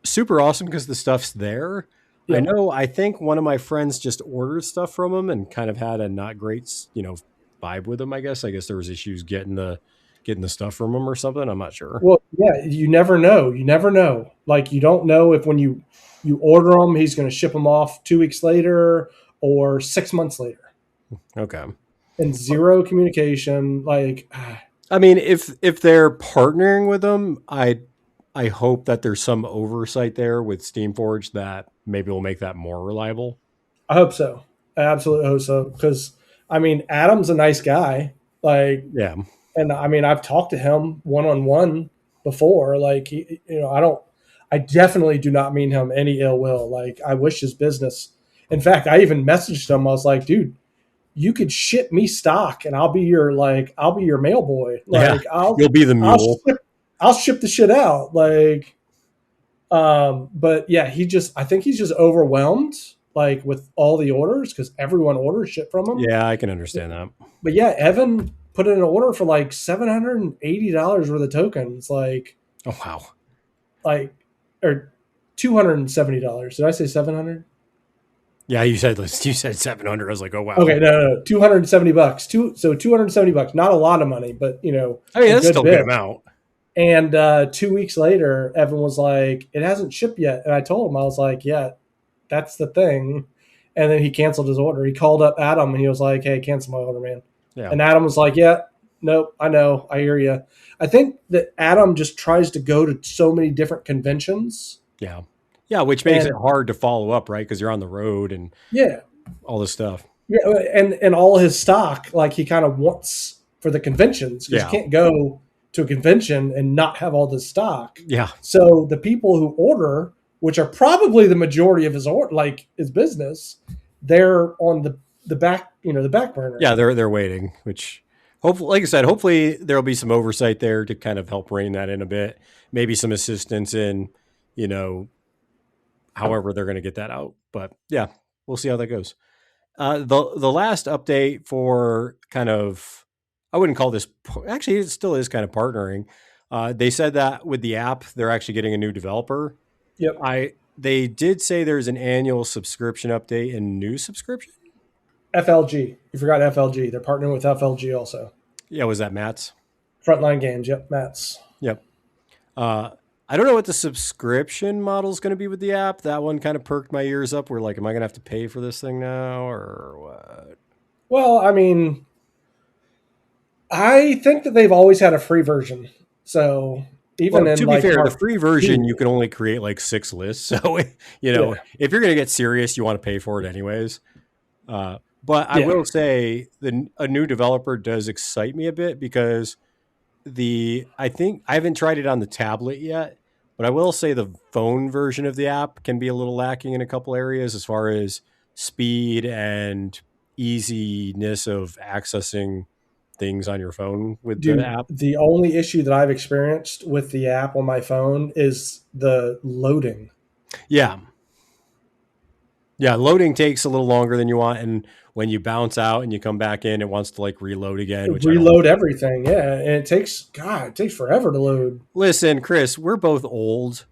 super awesome because the stuff's there. Yeah. I think one of my friends just ordered stuff from them and kind of had a not great, vibe with them, I guess. I guess there was issues getting the stuff from them or something. I'm not sure. Well, yeah, you never know. Like, you don't know if when you order them, he's going to ship them off 2 weeks later or 6 months later. Okay. And zero communication. I mean, if they're partnering with them, I hope that there's some oversight there with Steamforged that maybe will make that more reliable. I hope so. I absolutely hope so. Because, Adam's a nice guy. Yeah. And I've talked to him one-on-one before. I definitely do not mean him any ill will. I wish his business. In fact, I even messaged him. I was like, dude, you could ship me stock and I'll be your mail boy. You'll be the mule. I'll ship the shit out. But yeah, I think he's just overwhelmed, with all the orders because everyone orders shit from him. Yeah, I can understand that. But yeah, Evan put in an order for $780 worth of tokens. Oh wow. Or $270. Did I say 700? Yeah, you said 700. I was like, oh wow. Okay, no, $270. So $270. Not a lot of money, but that's still a good amount. And 2 weeks later, Evan was like, "It hasn't shipped yet." And I told him, I was like, "Yeah, that's the thing." And then he canceled his order. He called up Adam and he was like, "Hey, cancel my order, man." Yeah. And Adam was like, "Yeah, nope, I know, I hear you." I think that Adam just tries to go to so many different conventions. Yeah. Yeah. Which makes And- it hard to follow up, right? Because you're on the road and Yeah, all this stuff. yeah, and all his stock, like he kind of wants for the conventions because Yeah. you can't go to a convention and not have all this stock. Yeah. So the people who order, which are probably the majority of his his business, they're on the back, the back burner. Yeah. They're waiting, which hopefully, like I said, hopefully there'll be some oversight there to kind of help rein that in a bit. Maybe some assistance in, however they're going to get that out. But yeah, we'll see how that goes. The last update for kind of, I wouldn't call this, actually it still is kind of partnering. They said that with the app, they're actually getting a new developer. Yep. They did say there's an annual subscription update and new subscription. FLG. You forgot FLG. They're partnering with FLG also. Yeah. Was that Matt's? Frontline Games. Yep. Matt's. Yep. I don't know what the subscription model is going to be with the app. That one kind of perked my ears up. We're like, am I going to have to pay for this thing now or what? Well, I mean, I think that they've always had a free version. So even to be fair, the free version, Keynote, you can only create like 6 lists. So, if you're going to get serious, you want to pay for it anyways. But I will say a new developer does excite me a bit because I think I haven't tried it on the tablet yet, but I will say the phone version of the app can be a little lacking in a couple areas as far as speed and easiness of accessing things on your phone with the app. The only issue that I've experienced with the app on my phone is the loading. Yeah. Yeah, loading takes a little longer than you want, and when you bounce out and you come back in, it wants to like reload again. Reload everything, yeah, and it takes forever to load. Listen, Chris, we're both old.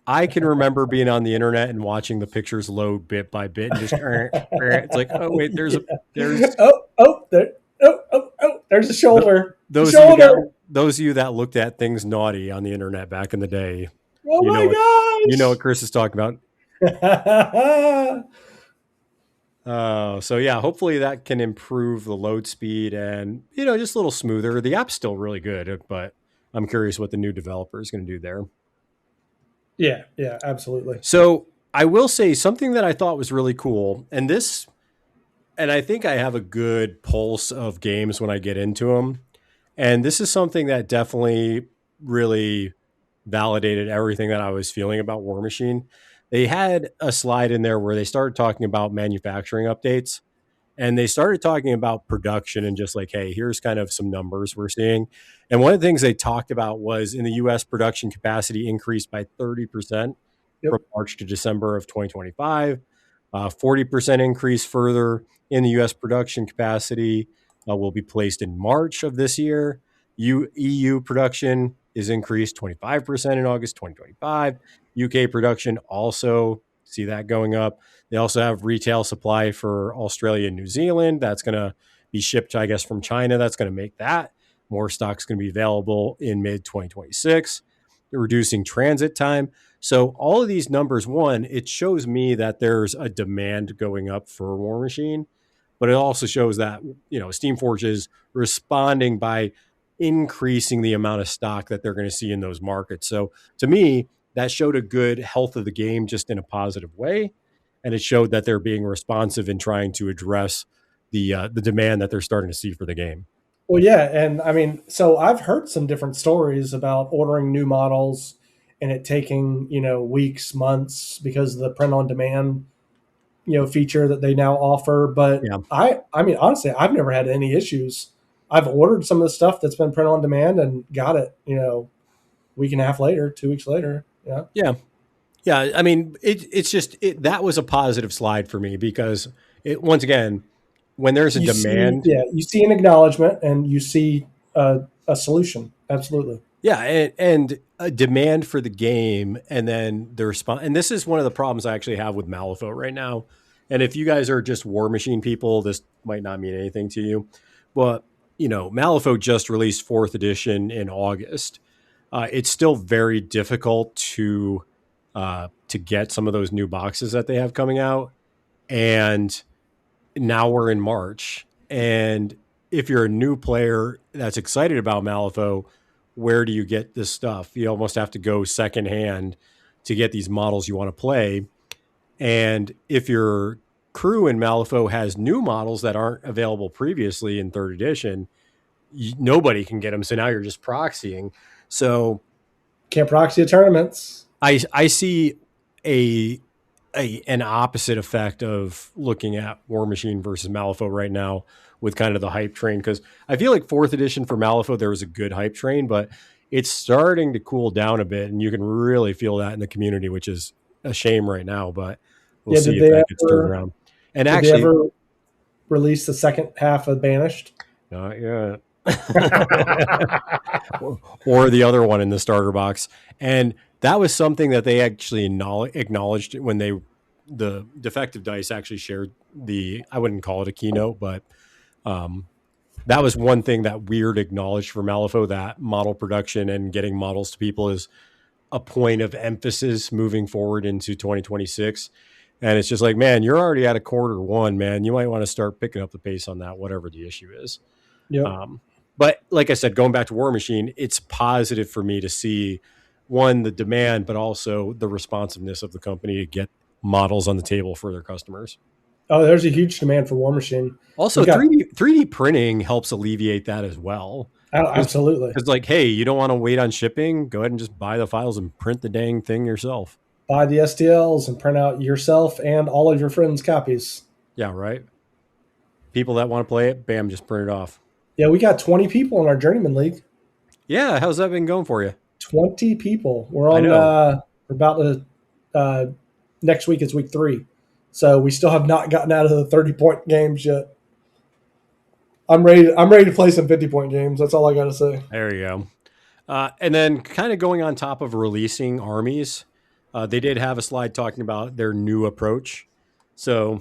I can remember being on the internet and watching the pictures load bit by bit, and just it's like, oh wait, there's there's a shoulder. Those of you that looked at things naughty on the internet back in the day, oh my gosh, you know what Chris is talking about. So yeah, hopefully that can improve the load speed and just a little smoother. The app's still really good, but I'm curious what the new developer is going to do there. Yeah, absolutely. So I will say something that I thought was really cool, and I think I have a good pulse of games when I get into them, and this is something that definitely really validated everything that I was feeling about Warmachine. They had a slide in there where they started talking about manufacturing updates, and they started talking about production and just like, hey, here's kind of some numbers we're seeing. And one of the things they talked about was in the U.S. production capacity increased by 30% from March to December of 2025. 40% increase further in the U.S. production capacity will be placed in March of this year. EU production is increased 25% in August 2025. UK production also see that going up. They also have retail supply for Australia and New Zealand. That's going to be shipped, I guess, from China. That's going to make that more stock's going to be available in mid 2026. They're reducing transit time. So all of these numbers, one, it shows me that there's a demand going up for Warmachine, but it also shows that, Steamforged is responding by increasing the amount of stock that they're going to see in those markets. So to me, that showed a good health of the game just in a positive way. And it showed that they're being responsive in trying to address the demand that they're starting to see for the game. Well, yeah. And I mean, so I've heard some different stories about ordering new models and it taking, weeks, months because of the print on demand, feature that they now offer. But yeah. I mean, honestly, I've never had any issues. I've ordered some of the stuff that's been print on demand and got it, week and a half later, 2 weeks later. Yeah. Yeah. Yeah. I mean, it's just, that was a positive slide for me because once again, when there's a demand. You see an acknowledgement and you see a solution. Absolutely. Yeah. And a demand for the game and then the response. And this is one of the problems I actually have with Malifaux right now. And if you guys are just Warmachine people, this might not mean anything to you. But, Malifaux just released 4th edition in August. it's still very difficult to get some of those new boxes that they have coming out. And now we're in March. And if you're a new player that's excited about Malifaux, where do you get this stuff? You almost have to go secondhand to get these models you want to play. And if your crew in Malifaux has new models that aren't available previously in 3rd edition, nobody can get them. So now you're just proxying. So can't proxy at tournaments. I see an opposite effect of looking at Warmachine versus Malifaux right now with kind of the hype train, because I feel like 4th edition for Malifaux, there was a good hype train, but it's starting to cool down a bit, and you can really feel that in the community, which is a shame right now, but we'll see if that gets turned around. And did actually, they ever release the second half of Banished? Not yet. Or the other one in the starter box. And that was something that they actually acknowledged when the Defective Dice actually shared I wouldn't call it a keynote, but that was one thing that Weird acknowledged for Malifaux, that model production and getting models to people is a point of emphasis moving forward into 2026. And it's just like, man, you're already at a Q1, man. You might want to start picking up the pace on that, whatever the issue is. Yeah. But like I said, going back to Warmachine, it's positive for me to see, one, the demand, but also the responsiveness of the company to get models on the table for their customers. Oh, there's a huge demand for Warmachine. Also, 3D printing helps alleviate that as well. Oh, absolutely. It's like, hey, you don't want to wait on shipping? Go ahead and just buy the files and print the dang thing yourself. Buy the STLs and print out yourself and all of your friends' copies. Yeah, right. People that want to play it, bam, just print it off. Yeah, we got 20 people in our Journeyman League. Yeah, how's that been going for you? 20 people. We're on. We're about to. Next week is week 3, so we still have not gotten out of the 30-point games yet. I'm ready to play some 50-point games. That's all I got to say. There you go. And then, kind of going on top of releasing armies, they did have a slide talking about their new approach. So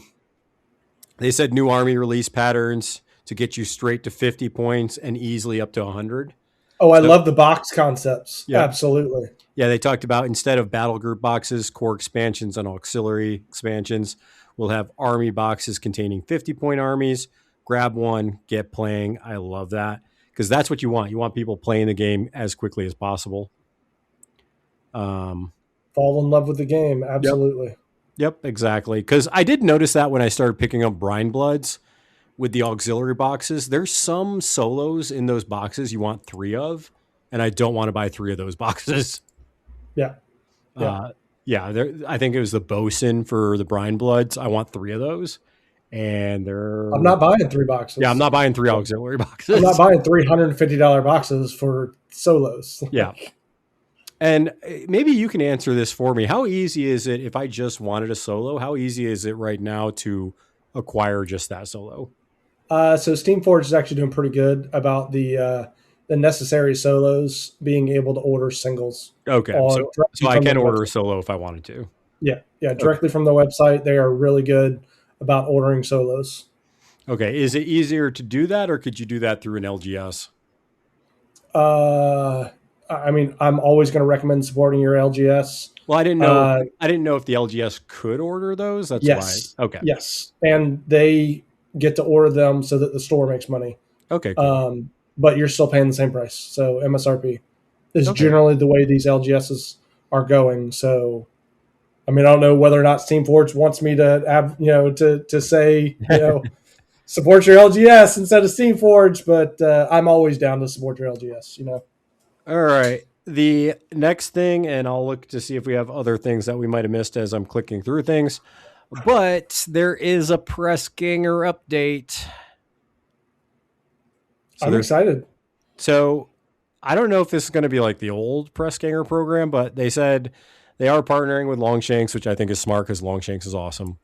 they said new army release patterns to get you straight to 50 points and easily up to 100. Oh, I love the box concepts. Yeah. Absolutely. Yeah, they talked about, instead of battle group boxes, core expansions, and auxiliary expansions, we'll have army boxes containing 50-point armies. Grab one, get playing. I love that, because that's what you want. You want people playing the game as quickly as possible. Fall in love with the game. Absolutely. Yep, exactly. Because I did notice that when I started picking up Brine Bloods with the auxiliary boxes, there's some solos in those boxes you want 3 of, and I don't want to buy 3 of those boxes. Yeah. I think it was the Bosun for the Brine Bloods. I want 3 of those, and I'm not buying 3 boxes. Yeah, I'm not buying 3 auxiliary boxes. I'm not buying $350 boxes for solos. Yeah. And maybe you can answer this for me. How easy is it, if I just wanted a solo, how easy is it right now to acquire just that solo? So Steamforged is actually doing pretty good about the necessary solos being able to order singles. Okay, so I can order a solo if I wanted to. Yeah, directly from the website. They are really good about ordering solos. Okay, is it easier to do that, or could you do that through an LGS? I mean, I'm always going to recommend supporting your LGS. Well, I didn't know. I didn't know if the LGS could order those. That's why. Okay. Yes, and they get to order them so that the store makes money. Okay. Cool. But you're still paying the same price. So MSRP is generally the way these LGSs are going. So, I mean, I don't know whether or not Steamforged wants me to have, to say, support your LGS instead of Steamforged, but I'm always down to support your LGS. All right. The next thing, and I'll look to see if we have other things that we might have missed as I'm clicking through things, but there is a Press Ganger update. I'm excited. So I don't know if this is going to be like the old Press Ganger program, but they said they are partnering with Longshanks, which I think is smart because Longshanks is awesome.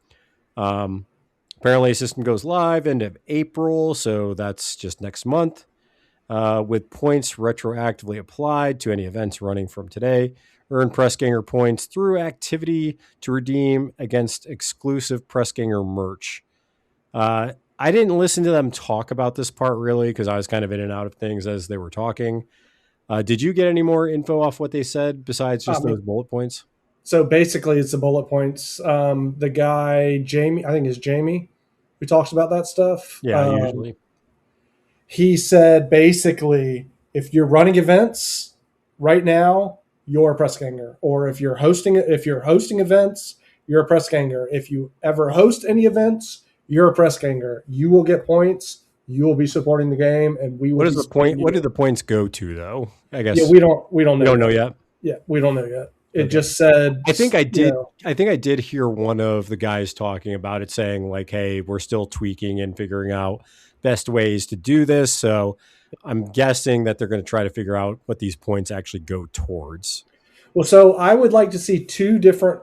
Apparently, the system goes live end of April, so that's just next month. With points retroactively applied to any events running from today. Earn Press Ganger points through activity to redeem against exclusive Press Ganger merch. I didn't listen to them talk about this part really because I was kind of in and out of things as they were talking. Did you get any more info off what they said besides just those bullet points? So basically, it's the bullet points. The guy, Jamie, I think it's Jamie, who talks about that stuff. Yeah, usually. He said basically, if you're running events right now, you're a press ganger. Or if you're hosting events, you're a press ganger. If you ever host any events, you're a press ganger. You will get points. You will be supporting the game, and we will. What is the point? What do the points go to, though? I guess. Yeah, we don't know. We don't know yet. Yeah, we don't know yet. It just said. I think I did. I think I did hear one of the guys talking about it, saying like, "Hey, we're still tweaking and figuring out best ways to do this." So I'm guessing that they're going to try to figure out what these points actually go towards. Well, so I would like to see 2 different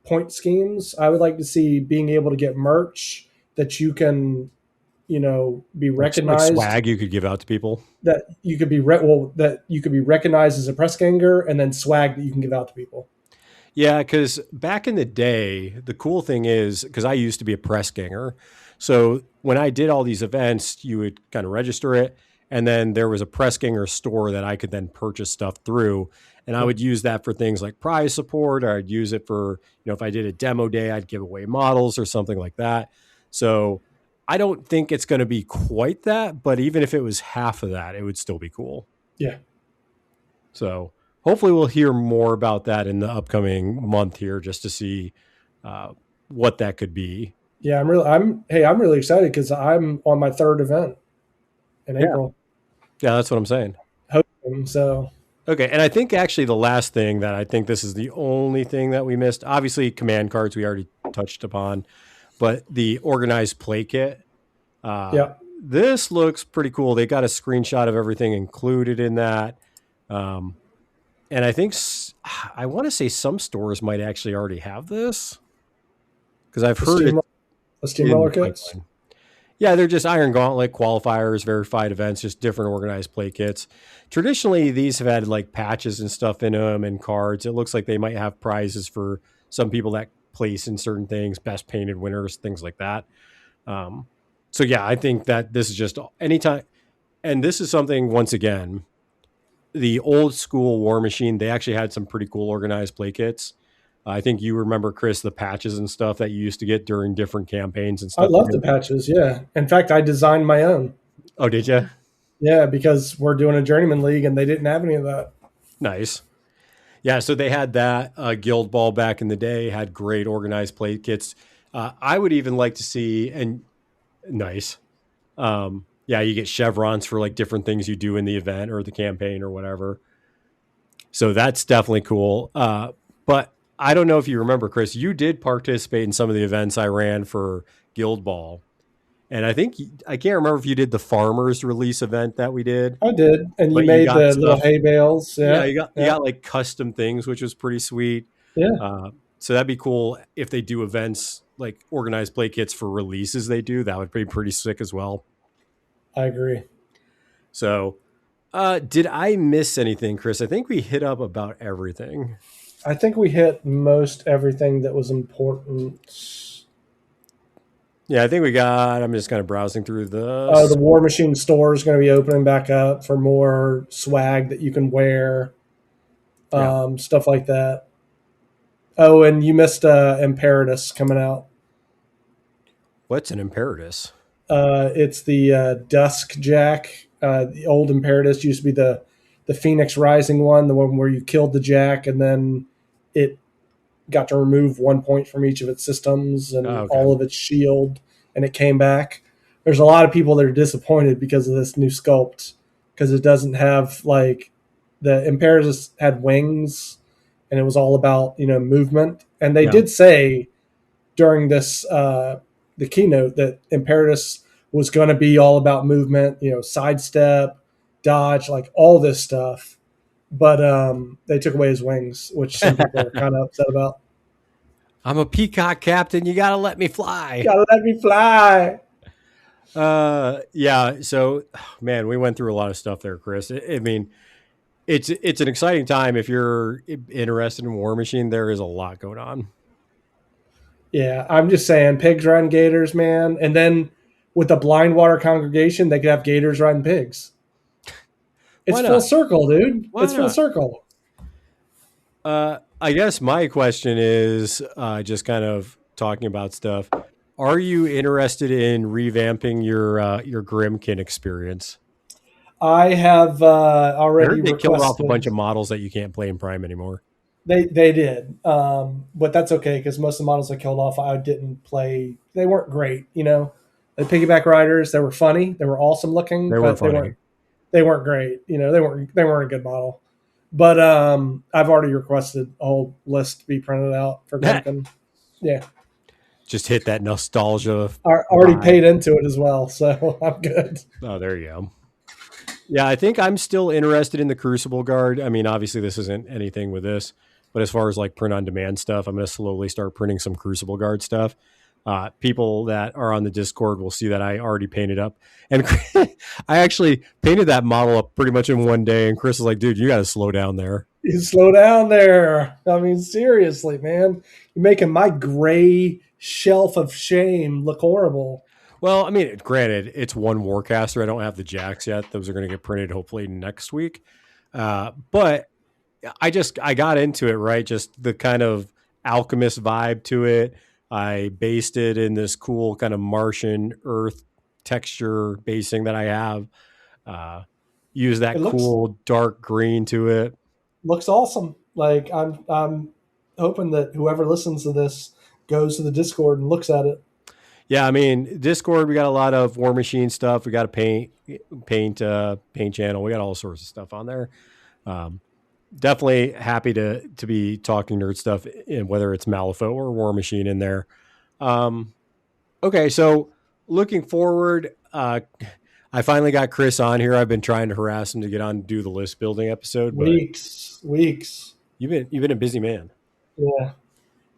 point schemes. I would like to see being able to get merch that you can, be recognized. Like swag you could give out to people. That you could be that you could be recognized as a press ganger, and then swag that you can give out to people. Yeah, because back in the day, the cool thing is, because I used to be a press ganger, so when I did all these events, you would kind of register it, and then there was a press ganger store that I could then purchase stuff through, and I would use that for things like prize support, or I'd use it for, if I did a demo day, I'd give away models or something like that. So I don't think it's going to be quite that, but even if it was half of that, it would still be cool. Yeah. So hopefully we'll hear more about that in the upcoming month here, just to see what that could be. Yeah, I'm really excited because I'm on my 3rd event in April. Yeah, that's what I'm saying. Hoping so. Okay, and I think actually the last thing that I think this is the only thing that we missed. Obviously, command cards we already touched upon, but the organized play kit. This looks pretty cool. They got a screenshot of everything included in that. And I think I want to say some stores might actually already have this, because I've heard the steamroller kits. Yeah, they're just Iron Gauntlet qualifiers, verified events, just different organized play kits. Traditionally, these have had like patches and stuff in them and cards. It looks like they might have prizes for some people that place in certain things, best painted winners, things like that. So yeah, I think that this is just anytime. And this is something, once again, the old school Warmachine, they actually had some pretty cool organized play kits. I think you remember, Chris, the patches and stuff that you used to get during different campaigns and stuff. I love the patches, yeah. In fact, I designed my own. Oh, did you? Yeah, because we're doing a journeyman league and they didn't have any of that. Nice. Yeah, so they had that. Guild Ball back in the day had great organized play kits. I would even like to see, and nice. Yeah, you get chevrons for like different things you do in the event or the campaign or whatever. So that's definitely cool. But I don't know if you remember, Chris, you did participate in some of the events I ran for Guild Ball. And I can't remember if you did the farmers release event that we did. I did. And you made the little hay bales. Yeah, you got like custom things, which was pretty sweet. Yeah. So that'd be cool if they do events like organized play kits for releases they do. That would be pretty sick as well. I agree. So did I miss anything, Chris? I think we hit up about everything. I think we hit most everything that was important. Yeah, I think we got, I'm just kind of browsing through the Warmachine store is going to be opening back up for more swag that you can wear, stuff like that. Oh, and you missed Imperatus coming out. What's an Imperatus? It's the Dusk Jack. The old Imperatus used to be the Phoenix Rising one, the one where you killed the Jack and then it got to remove 1 point from each of its systems and all of its shield, and it came back. There's a lot of people that are disappointed because of this new sculpt, because it doesn't have, like, the Imperatus had wings and it was all about, movement. And they did say during this the keynote that Imperatus was going to be all about movement, sidestep, dodge, like all this stuff. But they took away his wings, which some people are kind of upset about. I'm a peacock captain. You got to let me fly. Got to let me fly. Yeah. So, man, we went through a lot of stuff there, Chris. I mean, it's an exciting time. If you're interested in Warmachine, there is a lot going on. Yeah. I'm just saying, pigs riding gators, man. And then with the Blind Water congregation, they could have gators riding pigs. It's Why full not? circle, dude. Why It's full not? circle. I guess my question is just kind of talking about stuff. Are you interested in revamping your Grimkin experience? I have I already heard they killed off a requested. bunch of models that you can't play in Prime anymore. They did, but that's okay because most of the models I killed off, I didn't play. They weren't great, you know. The piggyback riders, they were funny, they were awesome looking, They were but funny. they weren't great. You know, they weren't a good model. But I've already requested a whole list to be printed out for Grimkin. Yeah, Just hit that nostalgia. I already vibe. paid into it as well, so I'm good. Oh, there you go. Yeah, I think I'm still interested in the Crucible Guard. I mean, obviously this isn't anything with this, but as far as like print on demand stuff, I'm going to slowly start printing some Crucible Guard stuff. People that are on the Discord will see that I already painted up, and I actually painted that model up pretty much in one day. And Chris is like, "Dude, you got to slow down there." You slow down there. I mean, seriously, man, you're making my gray shelf of shame look horrible. Well, I mean, granted, it's one Warcaster. I don't have the jacks yet; those are going to get printed hopefully next week. But I got into it, right? Just the kind of alchemist vibe to it. I based it in this cool kind of Martian Earth texture basing that I have. Use that cool dark green to it. Looks awesome. Like I'm hoping that whoever listens to this goes to the Discord and looks at it. Yeah, I mean, Discord, we got a lot of Warmachine stuff. We got a paint channel. We got all sorts of stuff on there. Definitely happy to be talking nerd stuff, in whether it's Malifaux or Warmachine in there. Okay, so looking forward, I finally got Chris on here. I've been trying to harass him to get on to do the list building episode. But weeks. You've been a busy man. Yeah.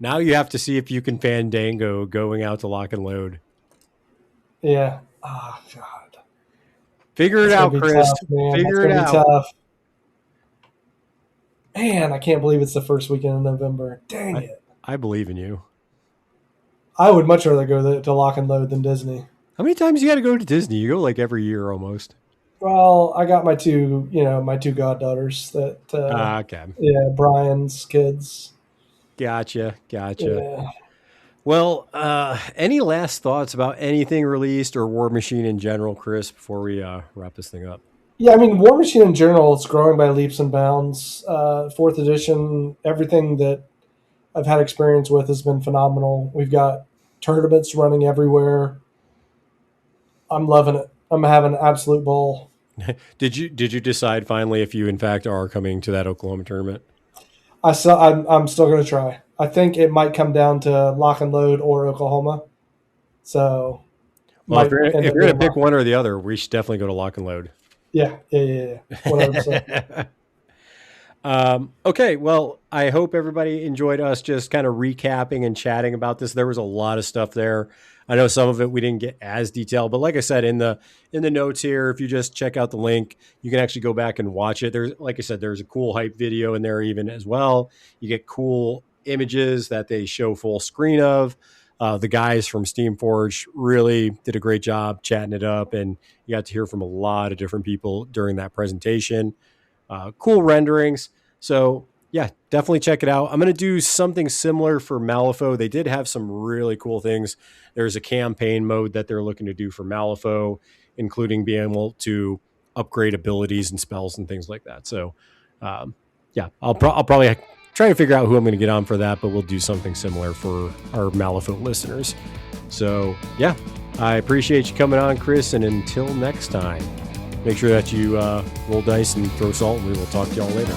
Now you have to see if you can fandango going out to lock and load. Yeah. Oh God. Figure it out, Chris. Tough, Figure it out. Tough. Man, I can't believe it's the first weekend in November. Dang it. I believe in you. I would much rather go to lock and load than Disney. How many times you got to go to Disney? You go like every year almost. Well, I got my two goddaughters that. Okay. Yeah, Brian's kids. Gotcha. Yeah. Well, any last thoughts about anything released or Warmachine in general, Chris, before we wrap this thing up? Yeah, I mean, Warmachine in general, it's growing by leaps and bounds. 4th edition, everything that I've had experience with has been phenomenal. We've got tournaments running everywhere. I'm loving it. I'm having an absolute ball. Did you decide finally if you in fact are coming to that Oklahoma tournament? I'm still going to try. I think it might come down to lock and load or Oklahoma. So, well, if you're going to pick one or the other, we should definitely go to lock and load. Yeah. 100%. Okay, well, I hope everybody enjoyed us just kind of recapping and chatting about this. There was a lot of stuff there. I know some of it we didn't get as detailed, but like I said, in the notes here, if you just check out the link, you can actually go back and watch it. There's, like I said, there's a cool hype video in there even as well. You get cool images that they show full screen of. The guys from steamforged really did a great job chatting it up, and you got to hear from a lot of different people during that presentation. Cool renderings. So yeah, definitely check it out. I'm going to do something similar for Malifaux. They did have some really cool things. There's a campaign mode that they're looking to do for Malifaux, including being able to upgrade abilities and spells and things like that. So yeah, I'll probably try to figure out who I'm going to get on for that, but we'll do something similar for our Malifaux listeners. So yeah, I appreciate you coming on, Chris. And until next time, make sure that you roll dice and throw salt, and we will talk to y'all later.